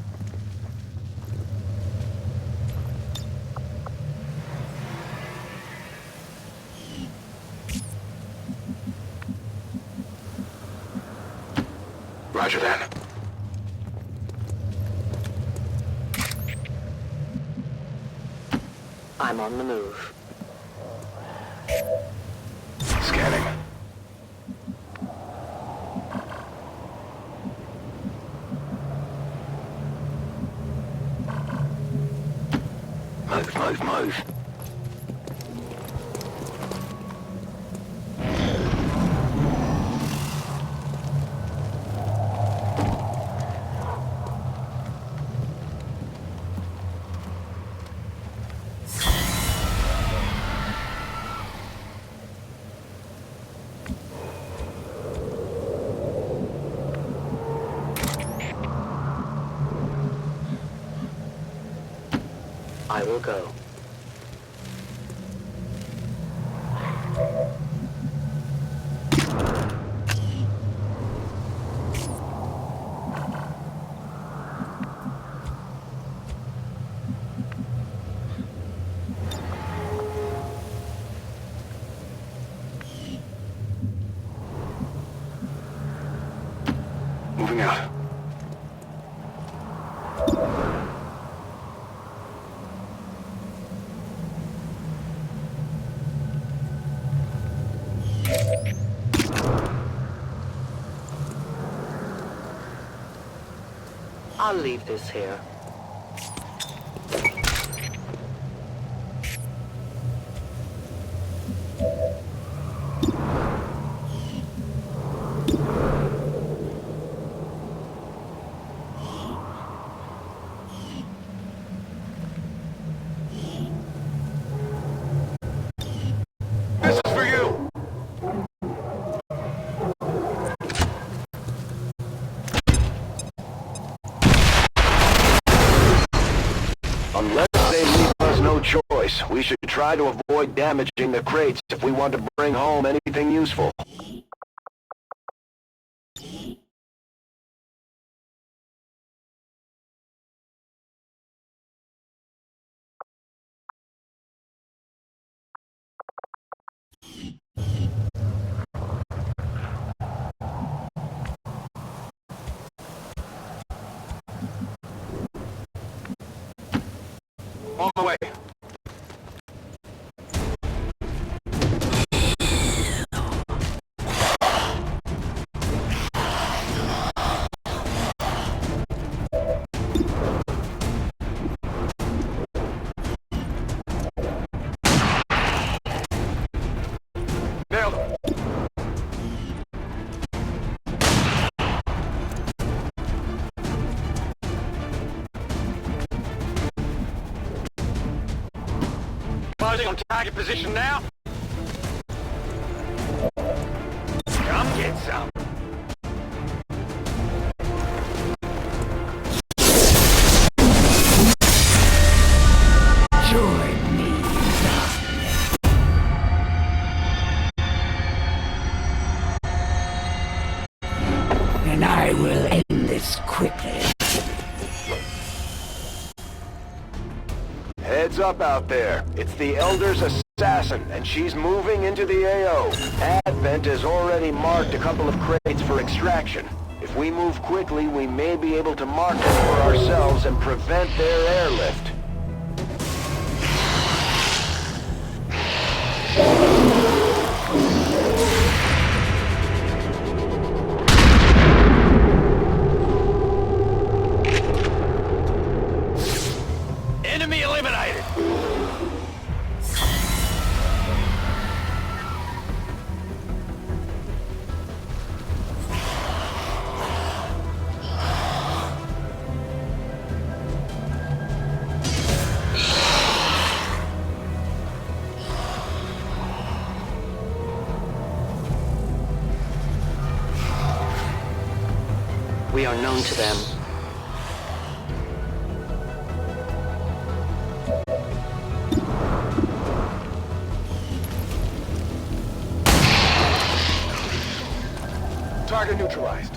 Roger that. I'm on the move. Scanning. Move. I will go. Moving out. I'll leave this here. This is for you! Unless they leave us no choice, we should try to avoid damaging the crates if we want to bring home anything useful. On the way. Nailed him. On target position now. Come get some. Join me. And I will end this quickly. Heads up out there. It's the Elder's assassin, and she's moving into the AO. Advent has already marked a couple of crates for extraction. If we move quickly, we may be able to mark them for ourselves and prevent their airlift. Enemy eliminated! We are known to them. Target neutralized.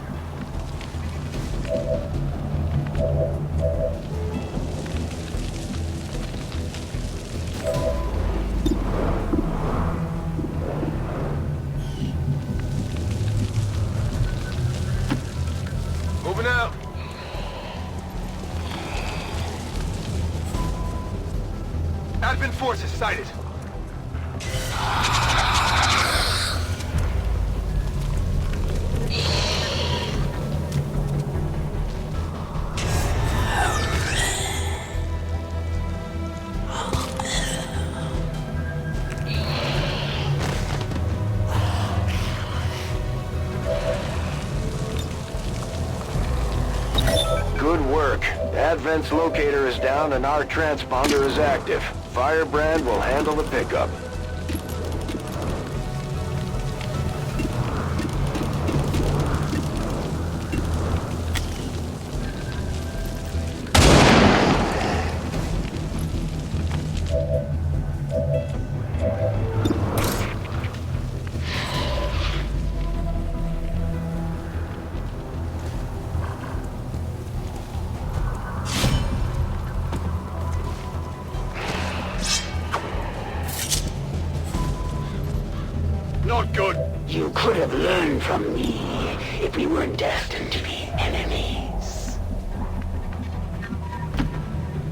out. Advent forces sighted. Good work. Advent's locator is down and our transponder is active. Firebrand will handle the pickup. Not good. You could have learned from me if we weren't destined to be enemies.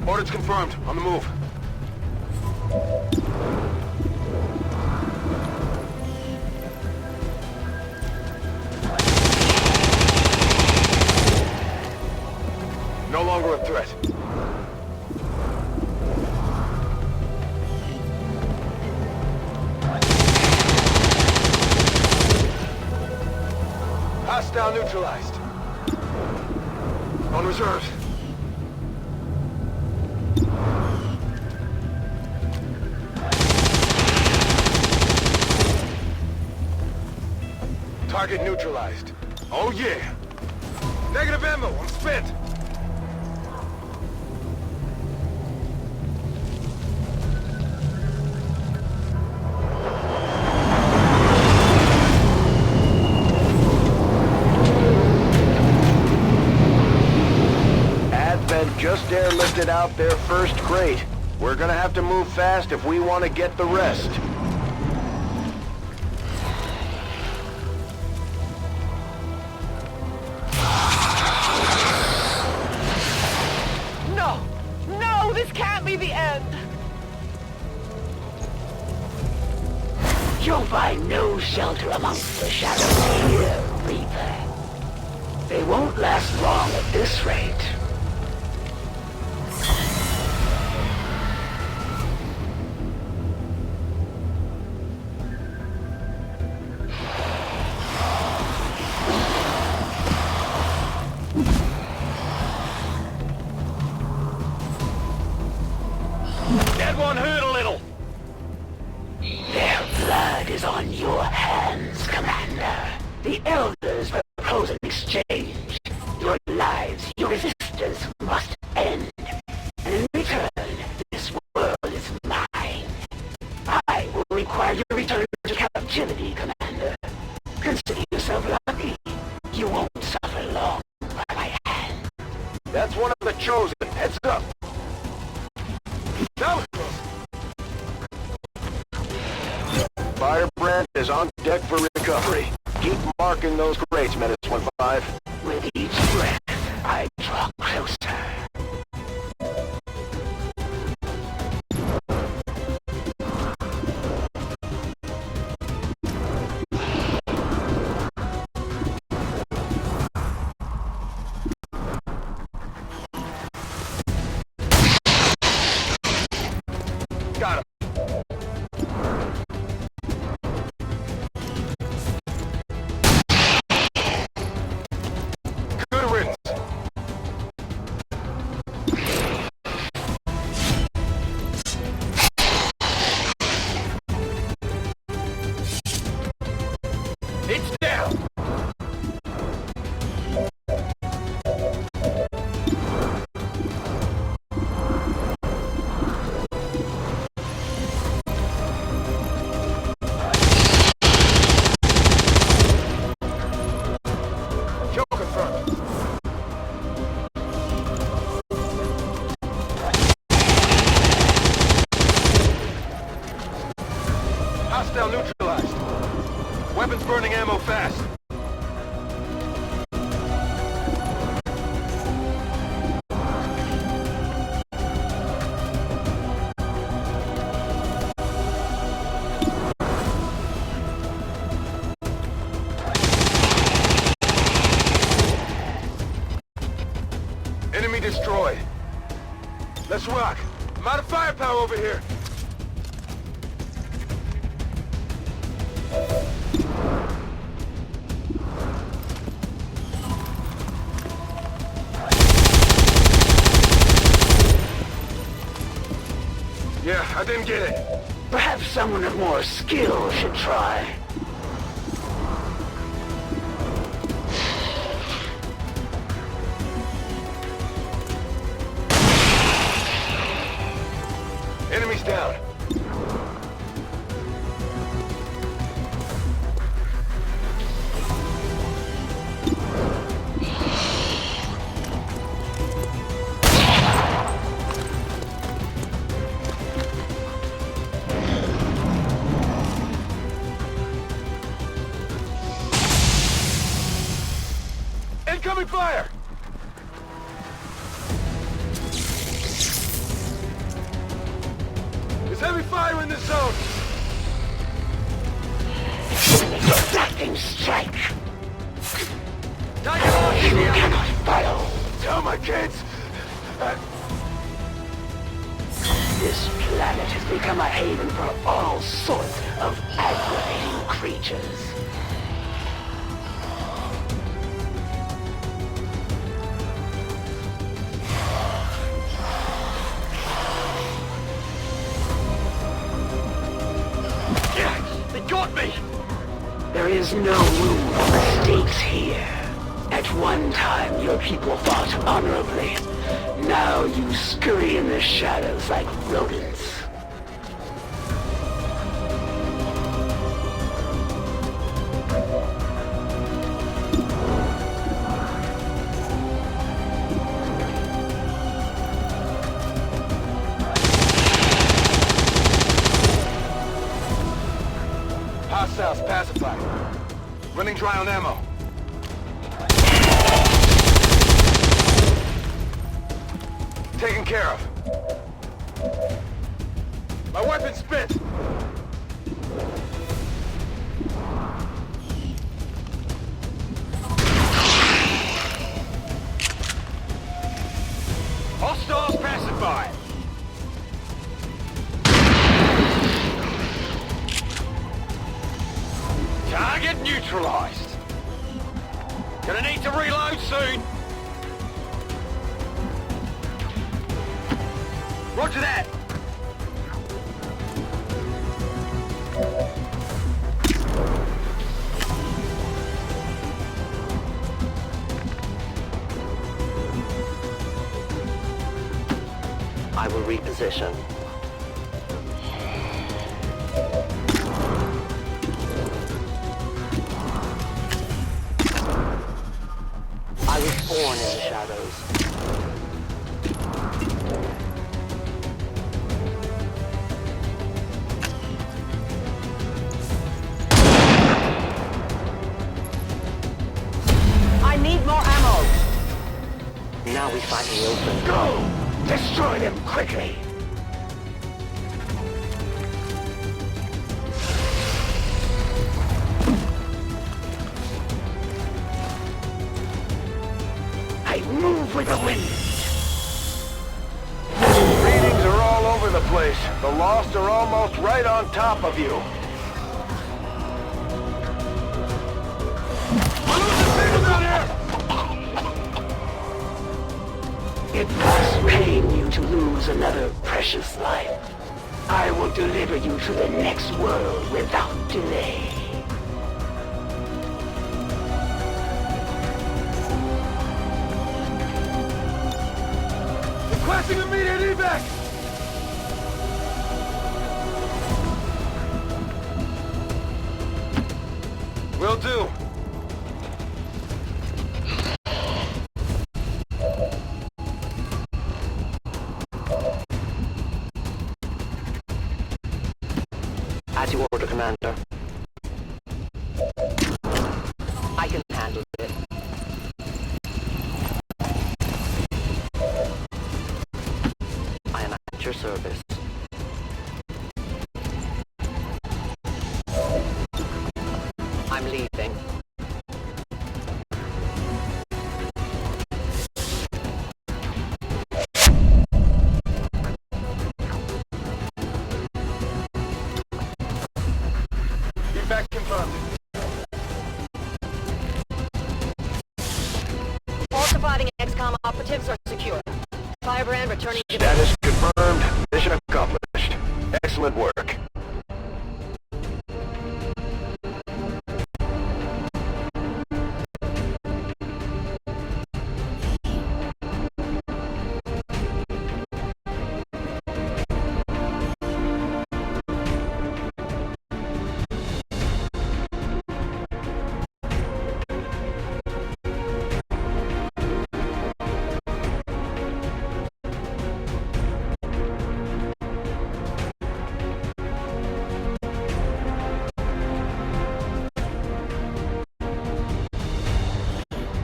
Orders confirmed. On the move. No longer a threat. Hostile neutralized. On reserves. Target neutralized. Oh yeah! Negative ammo, I'm spent! Just airlifted out their first crate. We're gonna have to move fast if we want to get the rest. No! No! This can't be the end! You'll find no shelter amongst the shadows here, Reaper. They won't last long at this rate. That one hurt a little! Their blood is on your hands, Commander. The Elders propose an exchange. Your lives, your resistance must end. And in return, this world is mine. I will require your return to captivity, Commander. Consider yourself lucky. You won't suffer long by my hand. That's one of the chosen. Heads up. Now Firebrand is on deck for recovery. Keep marking those crates, Menace 1-5. With each breath, I draw closer. got him. be destroyed. Let's rock. I'm out of firepower over here. Yeah, I didn't get it. Perhaps someone of more skill should try. Enemies down. Incoming fire! There's heavy fire in this zone! Exacting strike! Take it off, You idiot! cannot follow! Tell my kids! This planet has become a haven for all sorts of aggravating creatures. They got me! There is no room for mistakes here. At one time, your people fought honorably. Now you scurry in the shadows like rodents. Hostiles pacified. Running dry on ammo. Taken care of. My weapon spent. Hostiles pacified. Target neutralized. Gonna need to reload soon. Roger that. I will reposition. I was born in the shadows. I need more ammo! Now we fight in the open. Go! Destroy them quickly! I move with the wind! Readings are all over the place. The Lost are almost right on top of you. We're losing signals out here! It must pain you to lose another precious life. I will deliver you to the next world without delay. Requesting immediate evac! Will do. As you order, Commander. I can handle it. I am at your service. I'm leaving. XCOM operatives are secure. Firebrand returning to Status confirmed. Mission accomplished. Excellent work.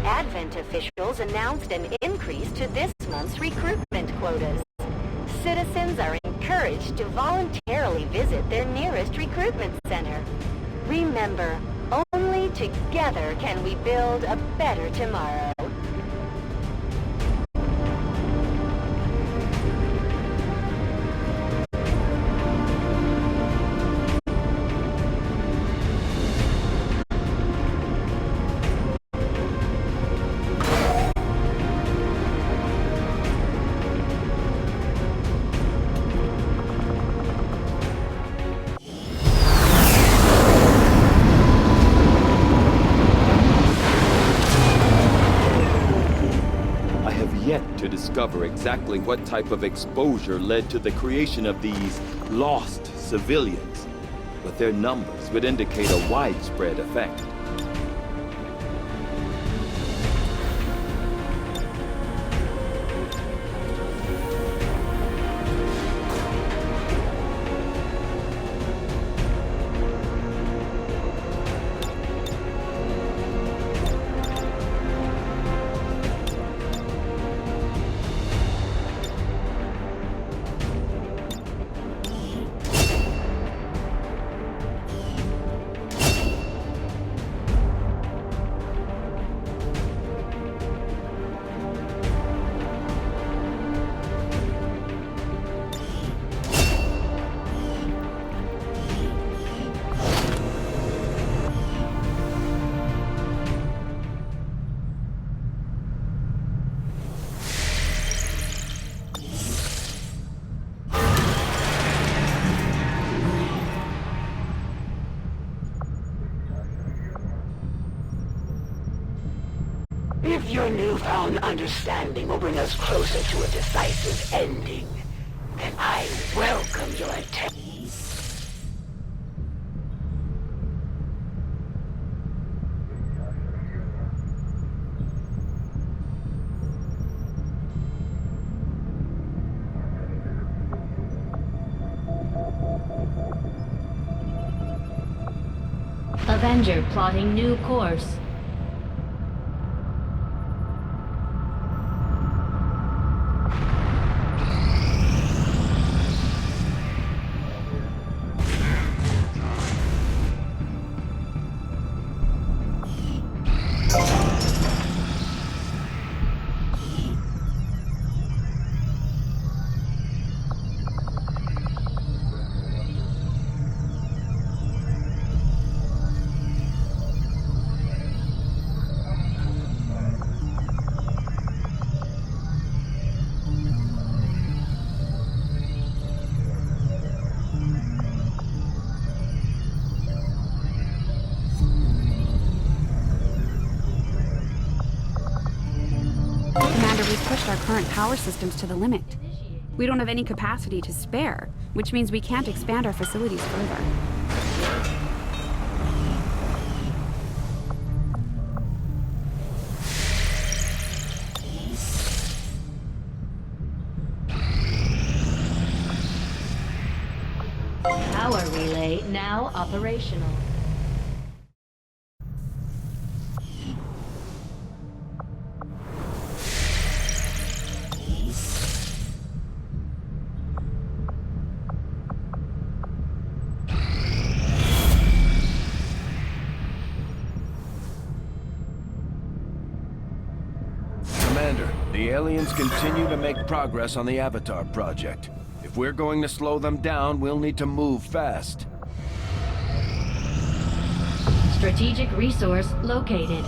Advent officials announced an increase to this month's recruitment quotas. Citizens are encouraged to voluntarily visit their nearest recruitment center. Remember, only together can we build a better tomorrow. To discover exactly what type of exposure led to the creation of these lost civilians, but their numbers would indicate a widespread effect. If your newfound understanding will bring us closer to a decisive ending, then I welcome your attention. Avenger plotting new course. Commander, we've pushed our current power systems to the limit. We don't have any capacity to spare, which means we can't expand our facilities further. Power relay now operational. Commander, the aliens continue to make progress on the Avatar project. If we're going to slow them down, we'll need to move fast. Strategic resource located.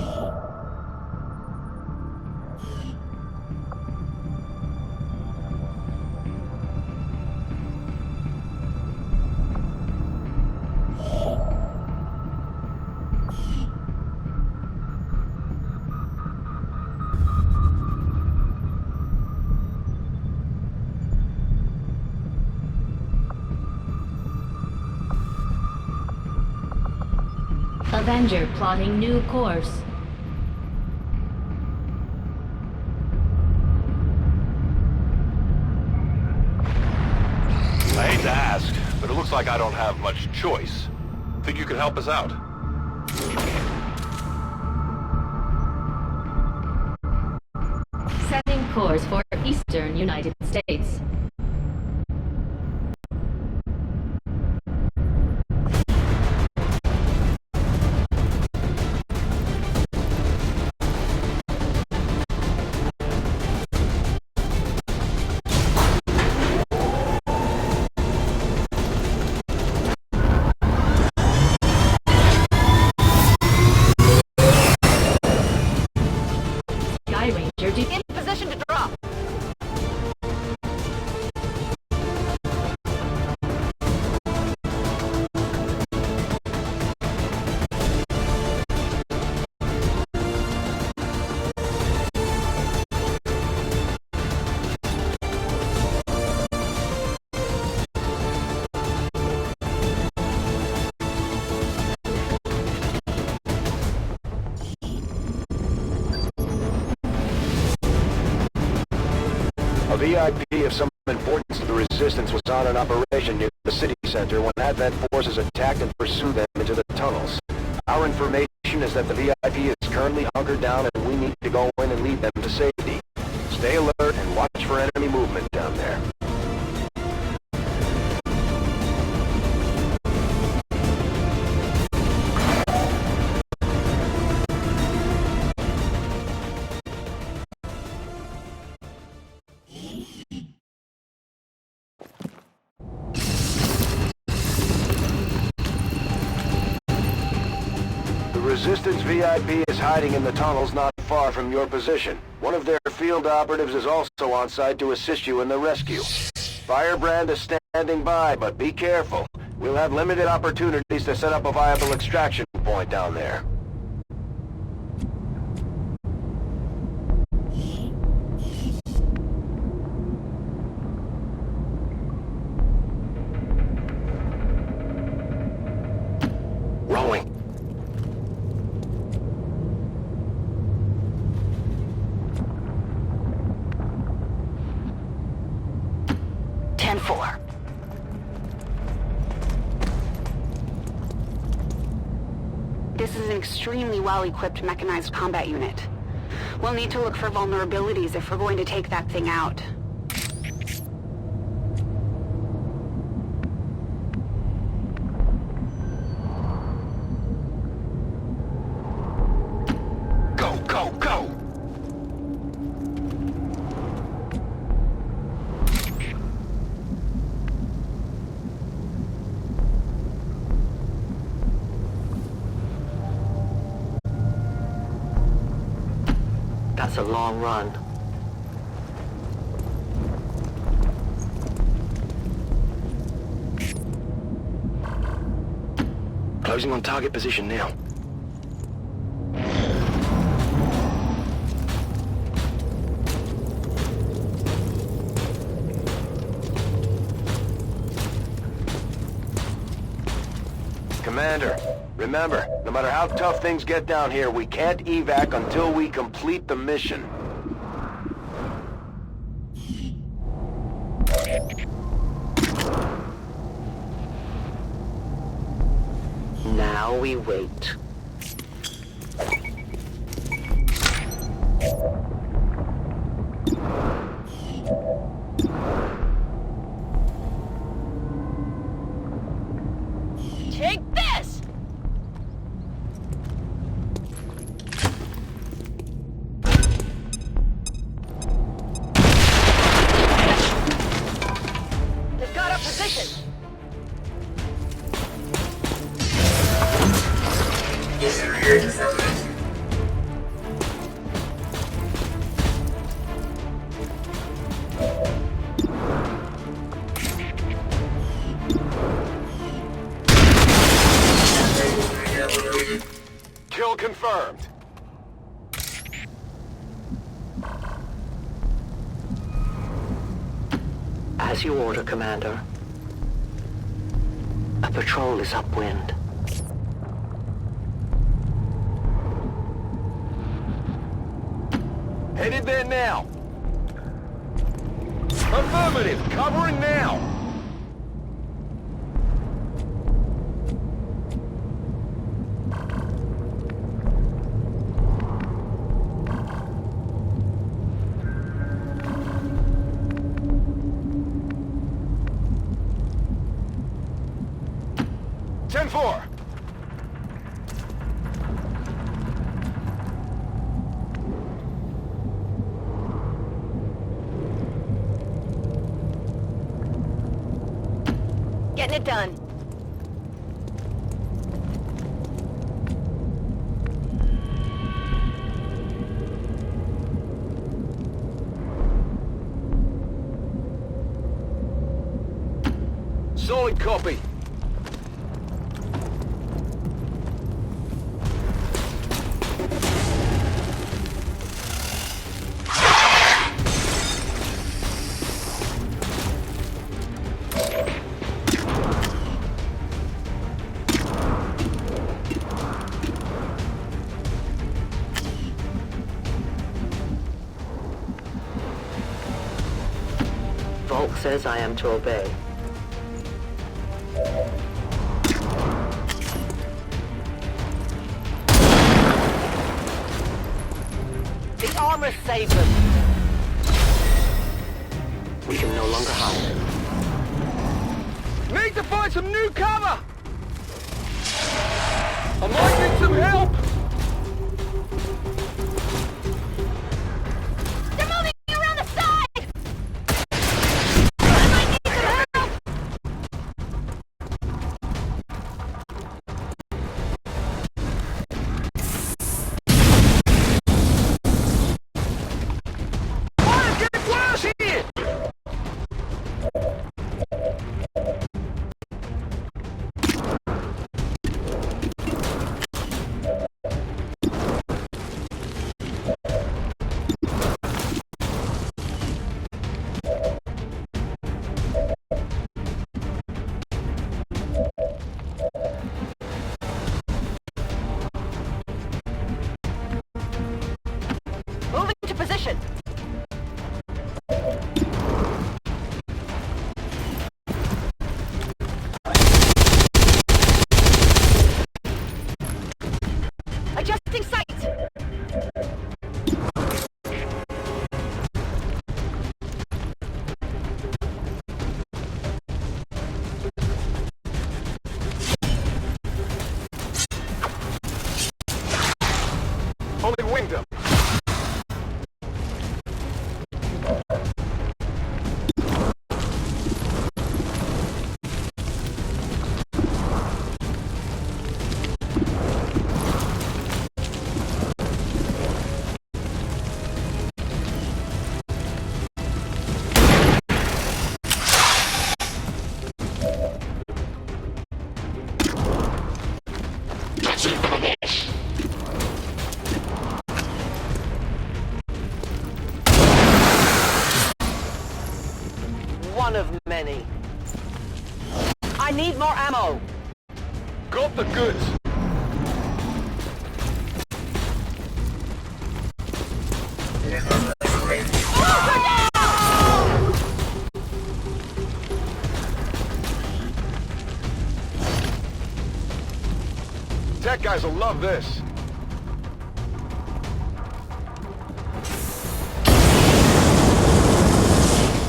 Avenger plotting new course. I hate to ask, but it looks like I don't have much choice. Think you can help us out? Setting course for Eastern United States. In position to drop. A VIP of some importance to the Resistance was on an operation near the city center when Advent forces attacked and pursued them into the tunnels. Our information is that the VIP is currently hunkered down and we need to go in and lead them to safety. Stay alert and watch for enemy movement down there. Resistance VIP is hiding in the tunnels not far from your position. One of their field operatives is also on site to assist you in the rescue. Firebrand is standing by, but be careful. We'll have limited opportunities to set up a viable extraction point down there. Rolling. This is an extremely well-equipped mechanized combat unit. We'll need to look for vulnerabilities if we're going to take that thing out. Go, go, go! That's a long run. Closing on target position now. Commander, remember, no matter how tough things get down here, we can't evac until we complete the mission. Now we wait. Take this! They've got our position. Kill confirmed. As you order, Commander. A patrol is upwind. Headed there now. Affirmative, covering now. Ten-4. Getting it done. Solid copy. Volk says I am to obey. The armor saved us. We can no longer hide. Need to find some new cover! I might need some help! They're moving around the side! I might need some help! Fire, get close here! Moving to position. Adjusting sight. Only winged them. One of many. I need more ammo. Got the goods. Tech guys will love this.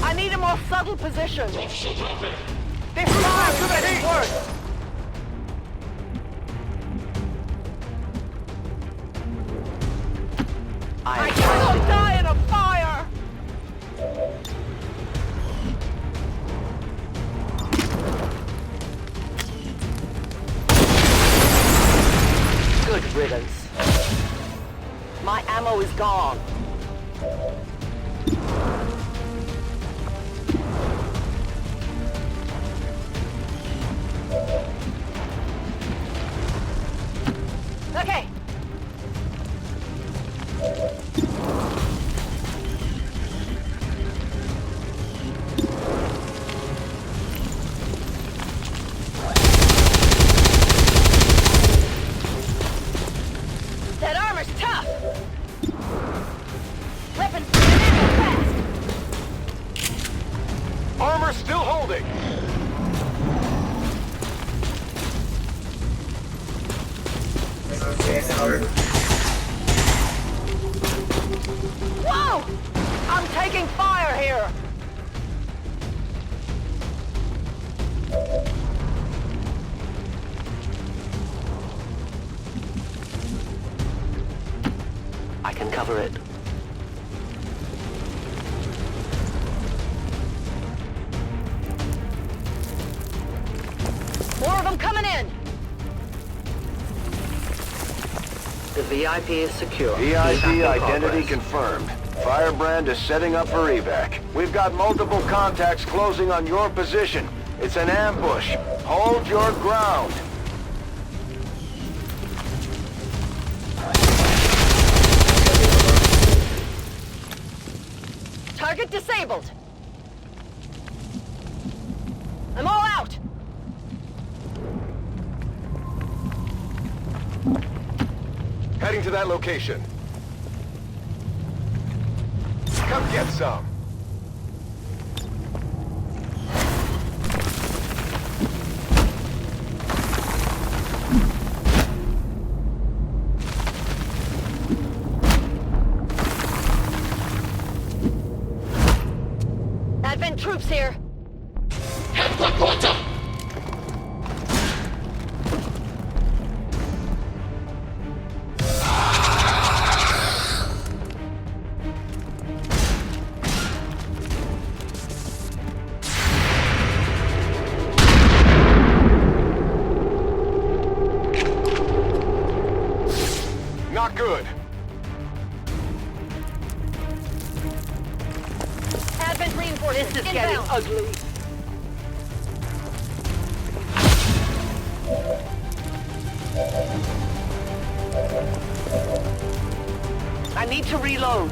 I need a more subtle position. This time could be worse. I cannot die in a fire! Good riddance. My ammo is gone. taking fire here! I can cover it. More of them coming in! The VIP is secure. VIP Tracking identity progress. confirmed. Firebrand is setting up for evac. We've got multiple contacts closing on your position. It's an ambush. Hold your ground. Target disabled! I'm all out! Heading to that location. Come get some. Advent troops here! Not good. Advent reinforcements This is inbound! getting ugly. I need to reload.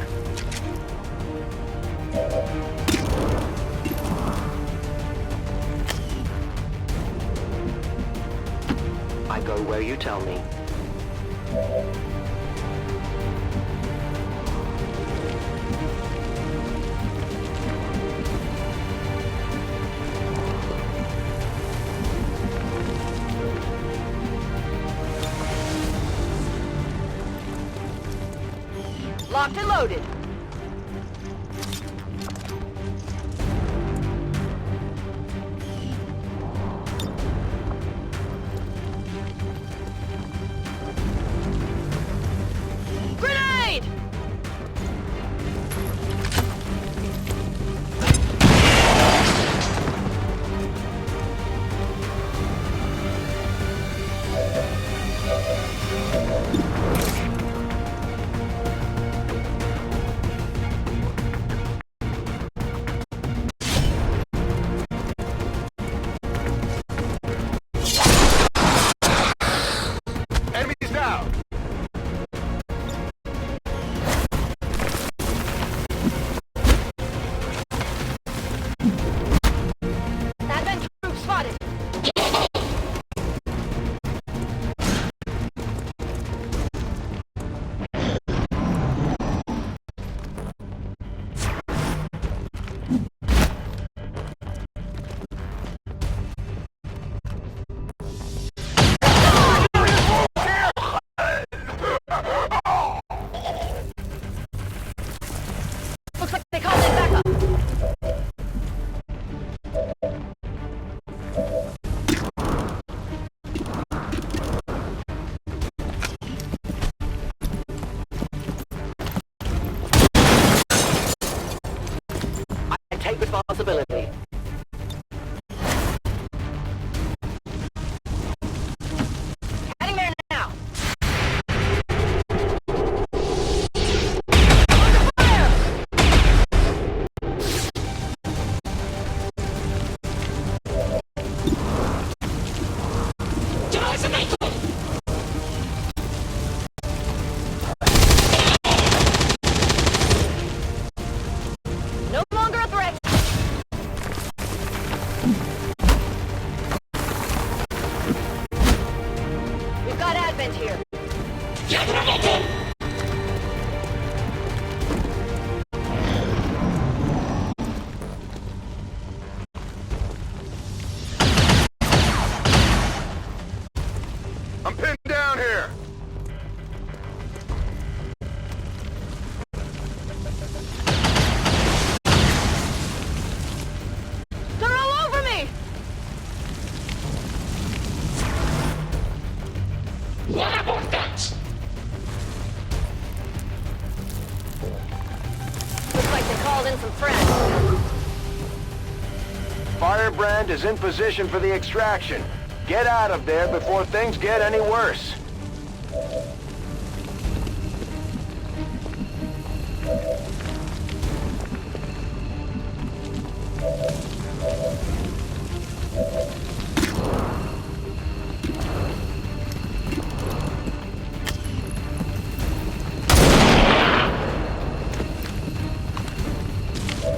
I go where you tell me. Locked and loaded! Grenade! Enemies down. Advent troops spotted! Looks like they called in backup! I take responsibility. Heading there now! No longer a threat! called in some friends. Firebrand is in position for the extraction. Get out of there before things get any worse.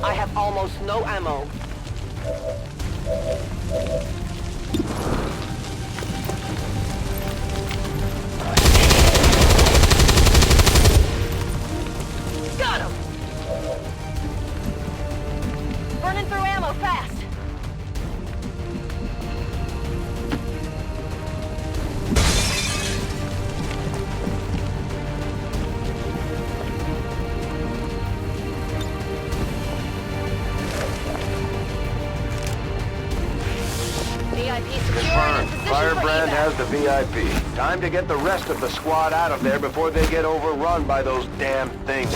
I have almost no ammo. Got him! Burning through ammo fast! VIP secured and in Confirmed. position Firebrand for has the VIP. Time to get the rest of the squad out of there before they get overrun by those damn things.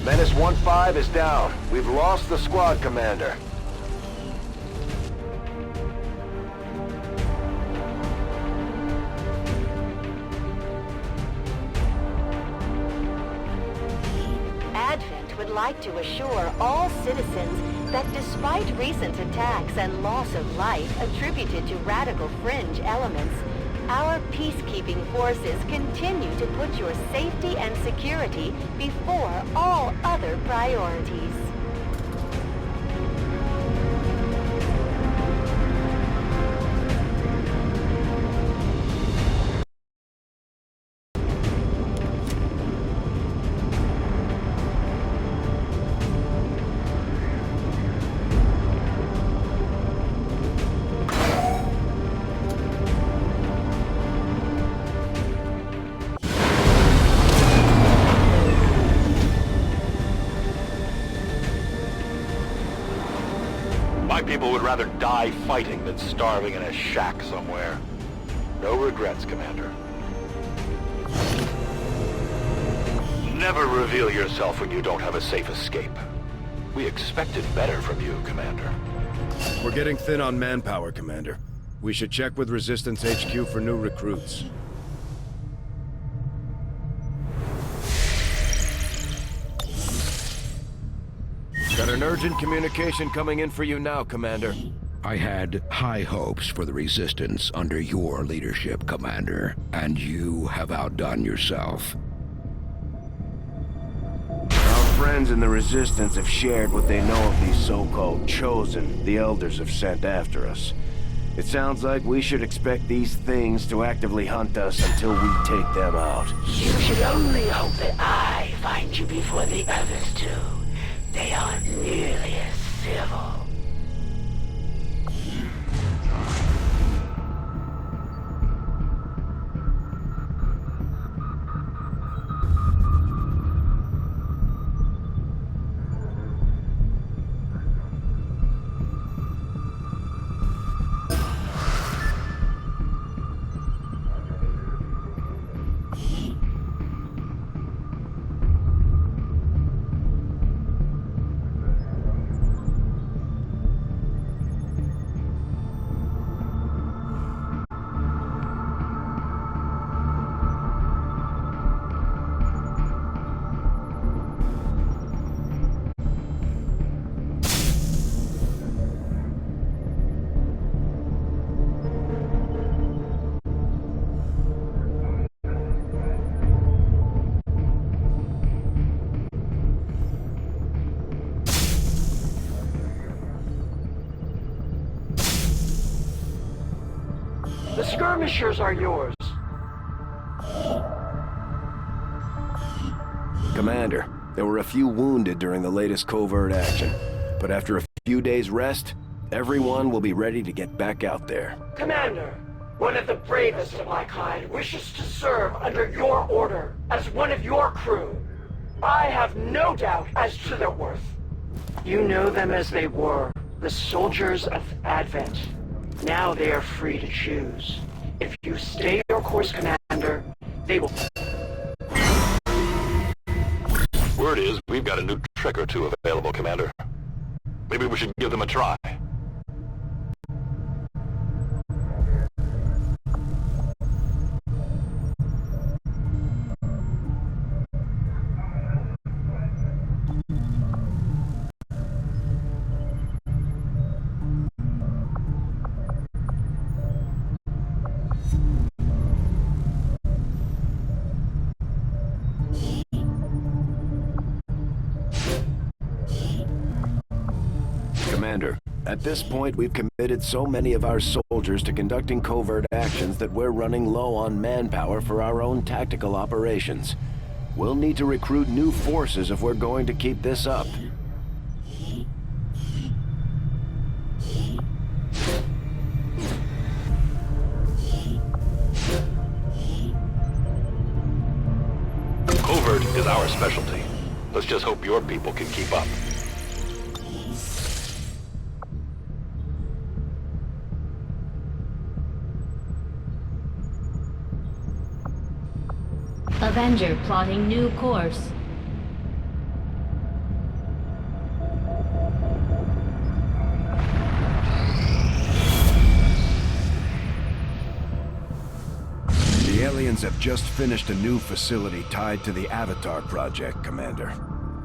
Menace 1-5 is down. We've lost the squad commander. Advent would like to assure all citizens that despite recent attacks and loss of life attributed to radical fringe elements, our peacekeeping forces continue to put your safety and security before all other priorities. My people would rather die fighting than starving in a shack somewhere. No regrets, Commander. Never reveal yourself when you don't have a safe escape. We expected better from you, Commander. We're getting thin on manpower, Commander. We should check with Resistance HQ for new recruits. Got an urgent communication coming in for you now, Commander. I had high hopes for the Resistance under your leadership, Commander, and you have outdone yourself. Our friends in the Resistance have shared what they know of these so-called Chosen the Elders have sent after us. It sounds like we should expect these things to actively hunt us until we take them out. You should only hope that I find you before the others do. They aren't nearly as civil. skirmishers are yours. Commander, there were a few wounded during the latest covert action, but after a few days' rest, everyone will be ready to get back out there. Commander, one of the bravest of my kind wishes to serve under your order as one of your crew. I have no doubt as to their worth. You know them as they were, the soldiers of Advent. Now they are free to choose. If you stay your course, Commander, they will... Word is, we've got a new trick or two available, Commander. Maybe we should give them a try. Commander, at this point we've committed so many of our soldiers to conducting covert actions that we're running low on manpower for our own tactical operations. We'll need to recruit new forces if we're going to keep this up. Covert is our specialty. Let's just hope your people can keep up. Avenger plotting new course. The aliens have just finished a new facility tied to the Avatar project, Commander.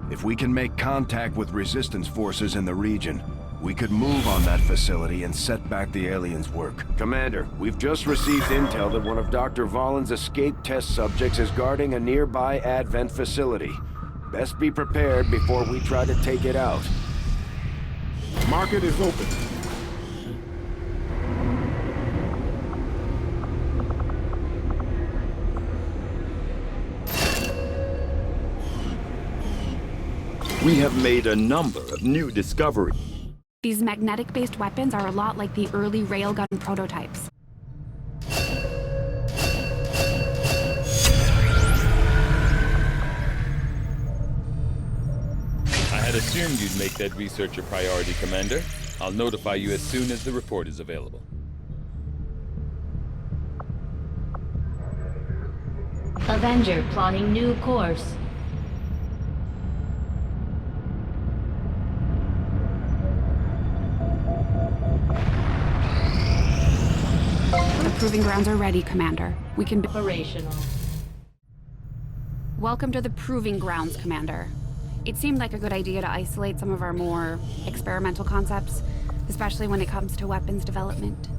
If we can make contact with resistance forces in the region, we could move on that facility and set back the aliens' work. Commander, we've just received intel that one of Dr. Vollin's escape test subjects is guarding a nearby Advent facility. Best be prepared before we try to take it out. Market is open. We have made a number of new discoveries. These magnetic-based weapons are a lot like the early railgun prototypes. I had assumed you'd make that research a priority, Commander. I'll notify you as soon as the report is available. Avenger plotting new course. The proving grounds are ready, Commander. We can be operational. Welcome to the proving grounds, Commander. It seemed like a good idea to isolate some of our more experimental concepts, especially when it comes to weapons development.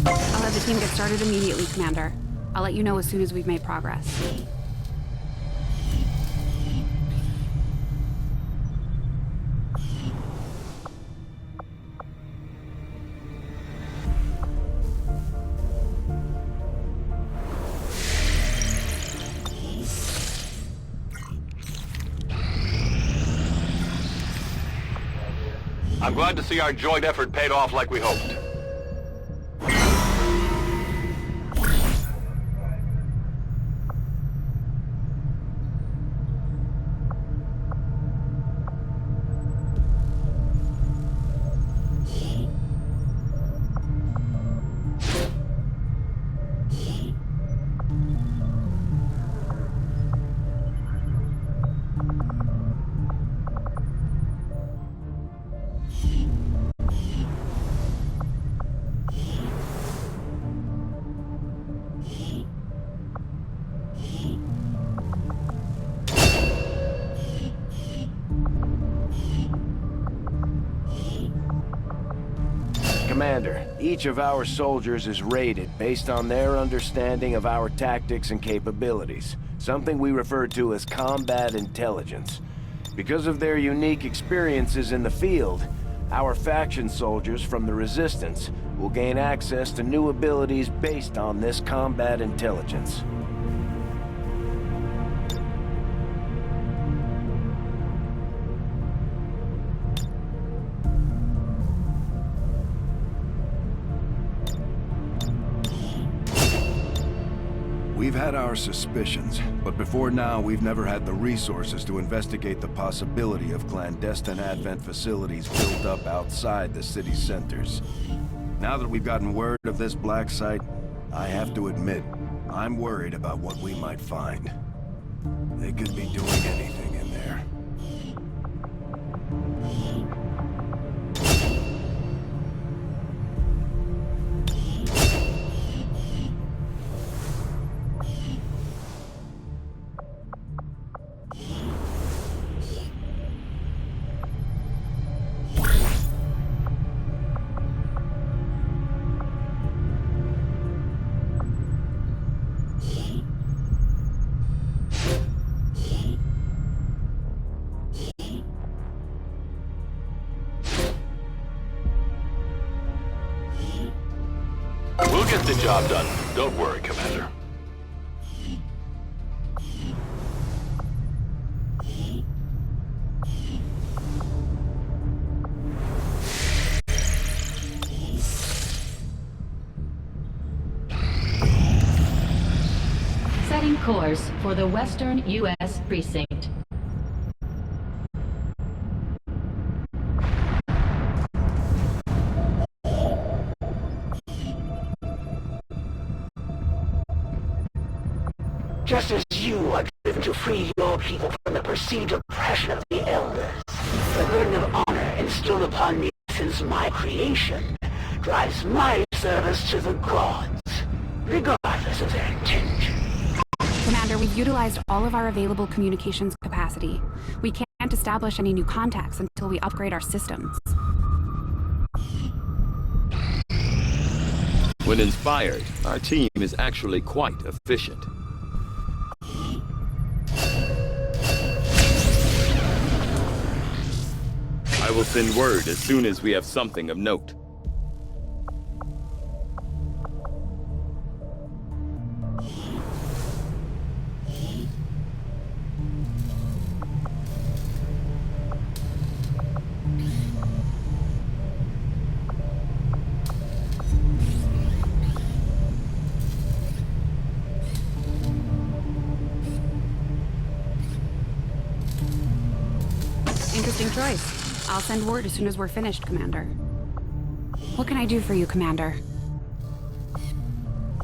I'll have the team get started immediately, Commander. I'll let you know as soon as we've made progress. I'm glad to see our joint effort paid off like we hoped. Commander, each of our soldiers is rated based on their understanding of our tactics and capabilities, something we refer to as combat intelligence. Because of their unique experiences in the field, our faction soldiers from the Resistance will gain access to new abilities based on this combat intelligence. We've had our suspicions, but before now we've never had the resources to investigate the possibility of clandestine Advent facilities built up outside the city centers. Now that we've gotten word of this black site, I have to admit, I'm worried about what we might find. They could be doing anything in there. We'll get the job done. Don't worry, Commander. Setting course for the Western U.S. Precinct. Just as you are driven to free your people from the perceived oppression of the Elders, the burden of honor instilled upon me since my creation drives my service to the gods, regardless of their intention. Commander, we've utilized all of our available communications capacity. We can't establish any new contacts until we upgrade our systems. When inspired, our team is actually quite efficient. I will send word as soon as we have something of note. Interesting choice. I'll send word as soon as we're finished, Commander. What can I do for you, Commander?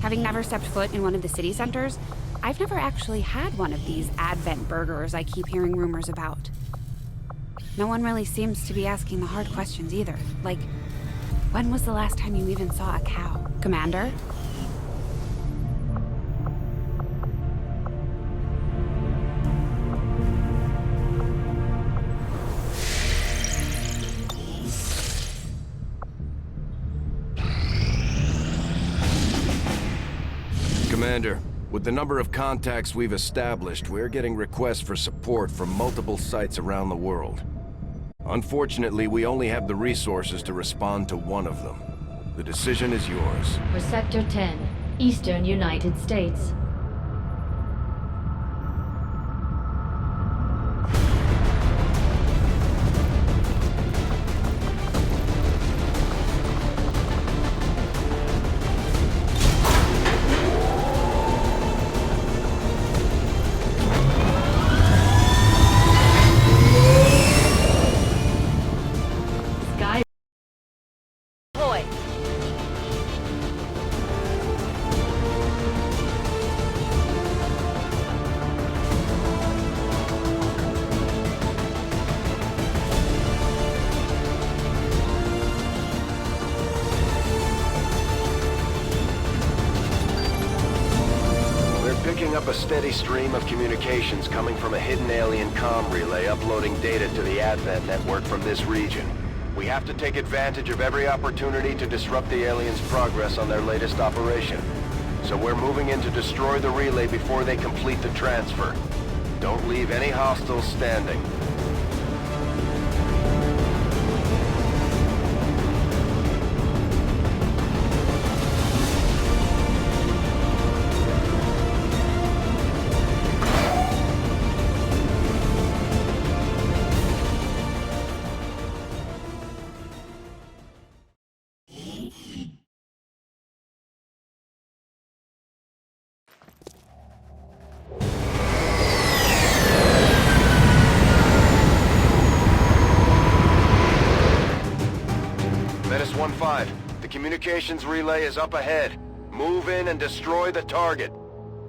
Having never stepped foot in one of the city centers, I've never actually had one of these Advent burgers I keep hearing rumors about. No one really seems to be asking the hard questions either. Like, when was the last time you even saw a cow? Commander? Commander, with the number of contacts we've established, we're getting requests for support from multiple sites around the world. Unfortunately, we only have the resources to respond to one of them. The decision is yours. For Sector 10, Eastern United States. A steady stream of communications coming from a hidden alien comm relay uploading data to the Advent network from this region. We have to take advantage of every opportunity to disrupt the aliens' progress on their latest operation. So we're moving in to destroy the relay before they complete the transfer. Don't leave any hostiles standing. Menace 1-5, the communications relay is up ahead. Move in and destroy the target.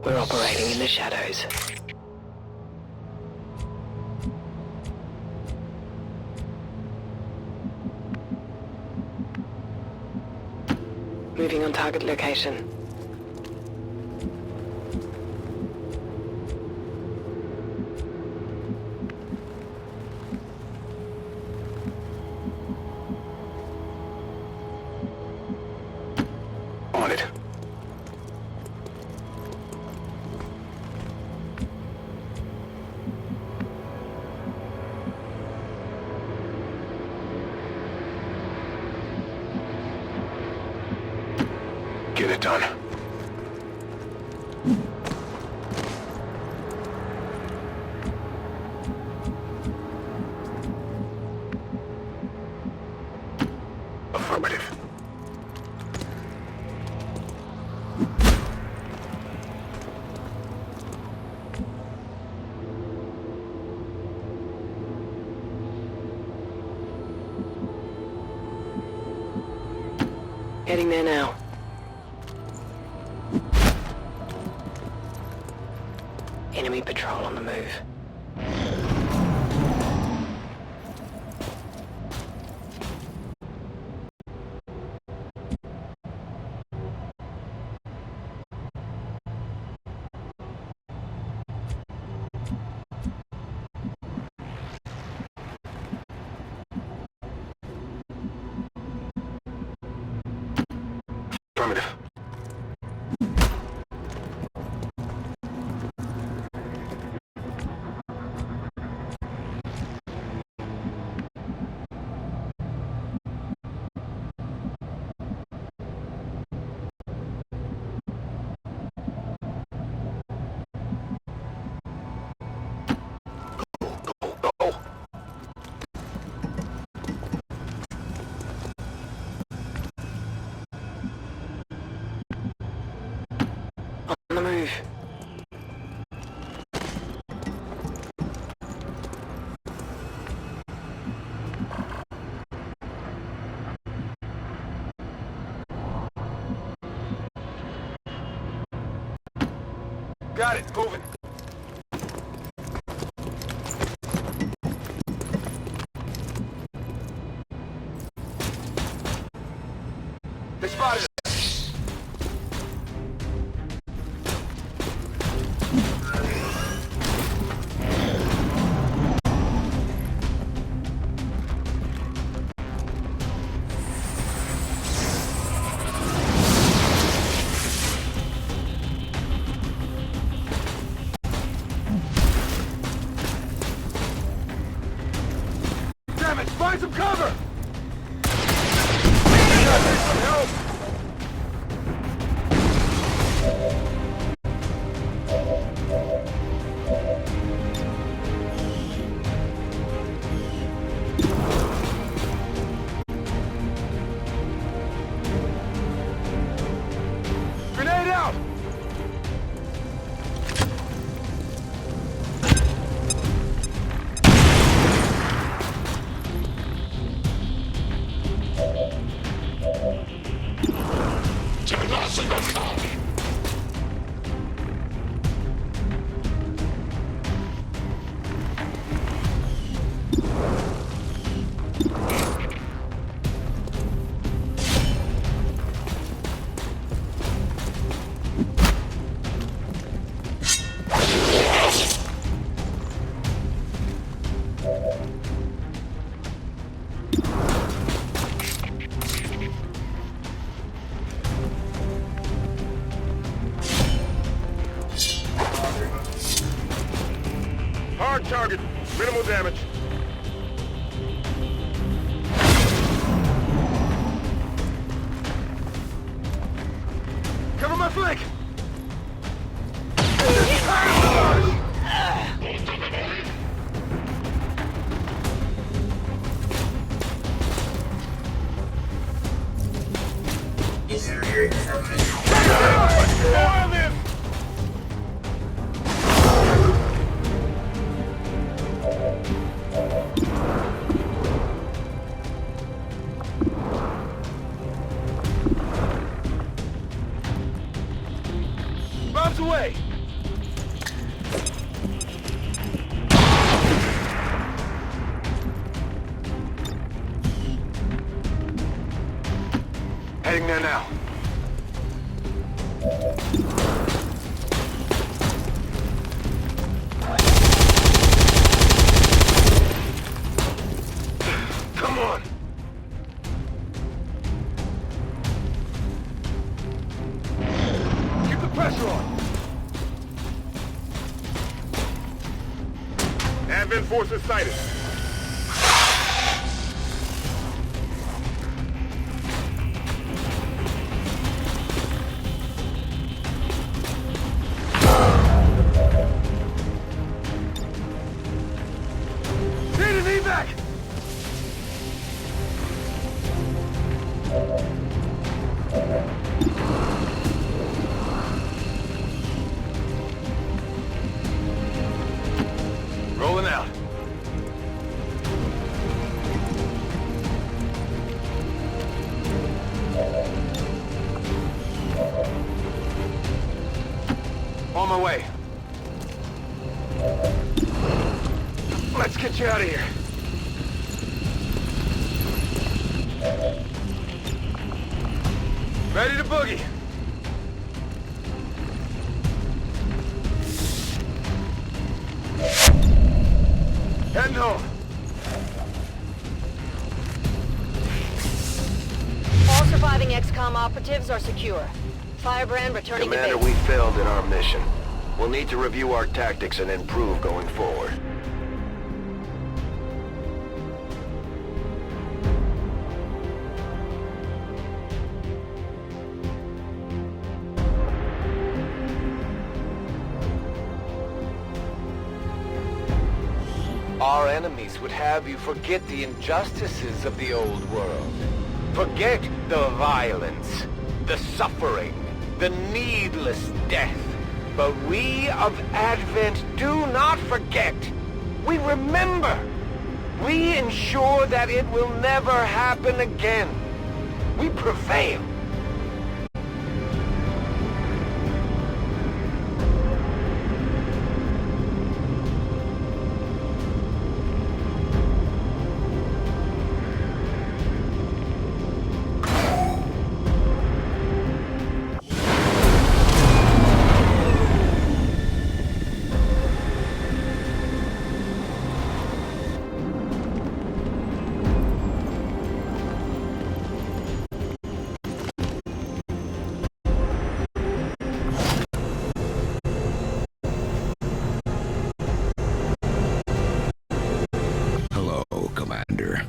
We're operating in the shadows. Moving on target location. On it. Get it done. Affirmative. Heading there now. Enemy patrol on the move. Affirmative. On the move. Got it, moving. They spotted us. Damn it, find some cover! Need some help! Grenade out! Hard target. Minimal damage. Cover my flank! Bombs away! Heading there now. Come on! Keep the pressure on! Advent forces sighted. Need an evac! Rolling out. On my way. Let's get you out of here. Ready to boogie. Heading home. All surviving XCOM operatives are secure. Firebrand returning Commander, to base. we failed in our mission. We'll need to review our tactics and improve going forward. Our enemies would have you forget the injustices of the old world. Forget the violence, the suffering, the needless death. But we of Advent do not forget. We remember. We ensure that it will never happen again. We prevail. Hello, Commander.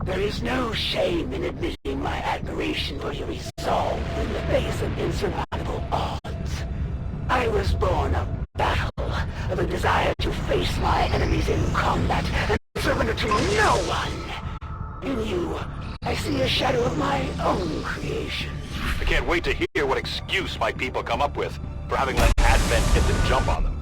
There is no shame in admitting my admiration for your resolve in the face of insurmountable odds. I was born of battle, of a desire to face my enemies in combat, and surrender to no one. In you, I see a shadow of my own creation. I can't wait to hear what excuse my people come up with for having let Advent get the jump on them.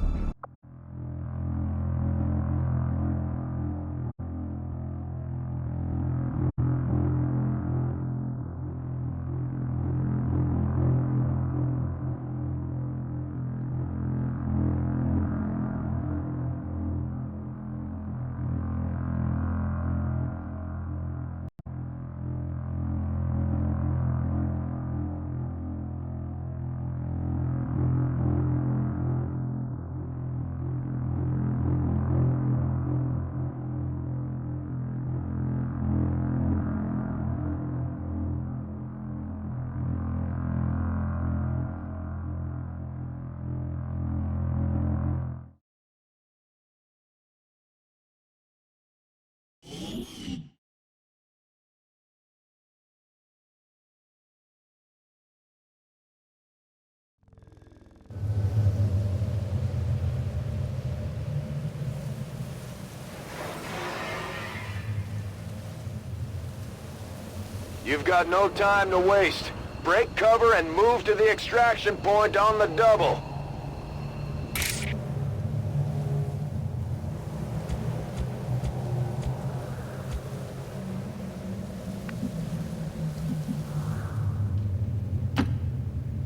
You've got no time to waste. Break cover and move to the extraction point on the double.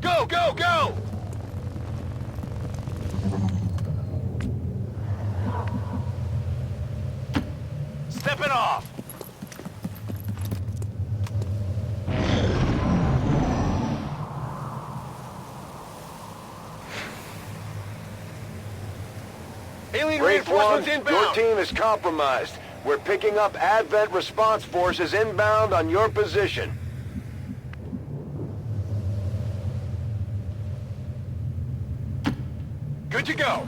Go, go, go! Step it off! Alien Brief one, reinforcements inbound! your team is compromised. We're picking up Advent response forces inbound on your position. Good to go.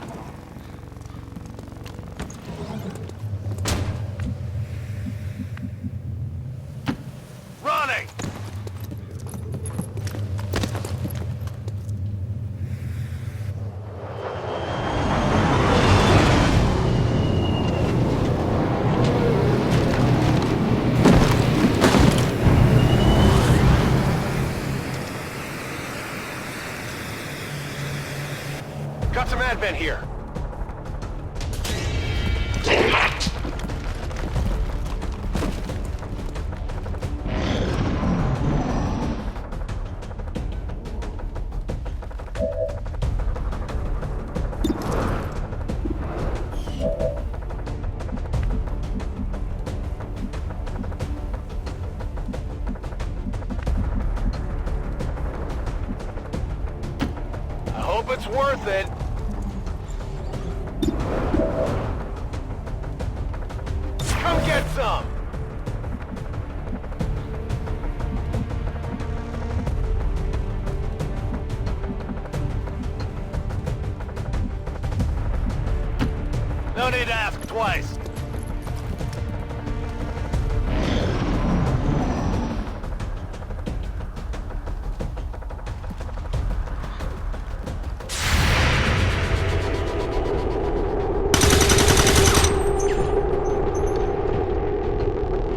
Running! Got some advent here. I hope it's worth it. Come get some! No need to ask twice.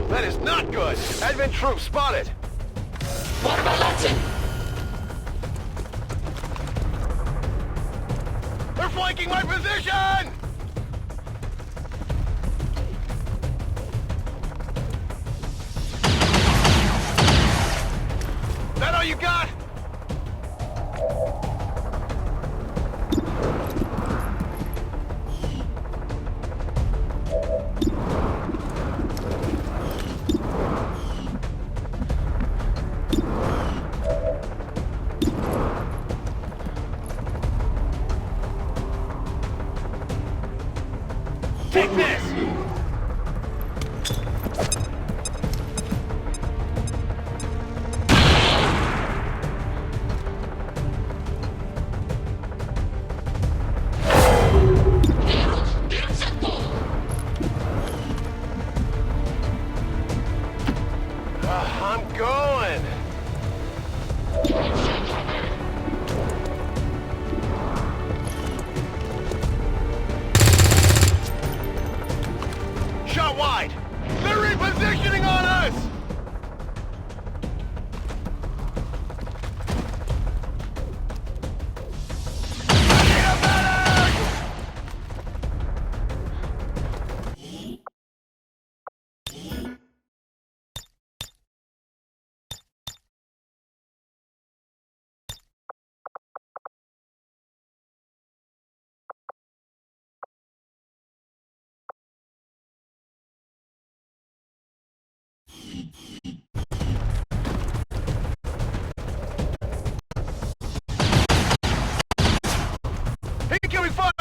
That is not good! Advent troops spotted! What about Latin? They're flanking my position! That all you got? Take this! I'm going! Shot wide! They're repositioning on us! I need a medic! He can be fire!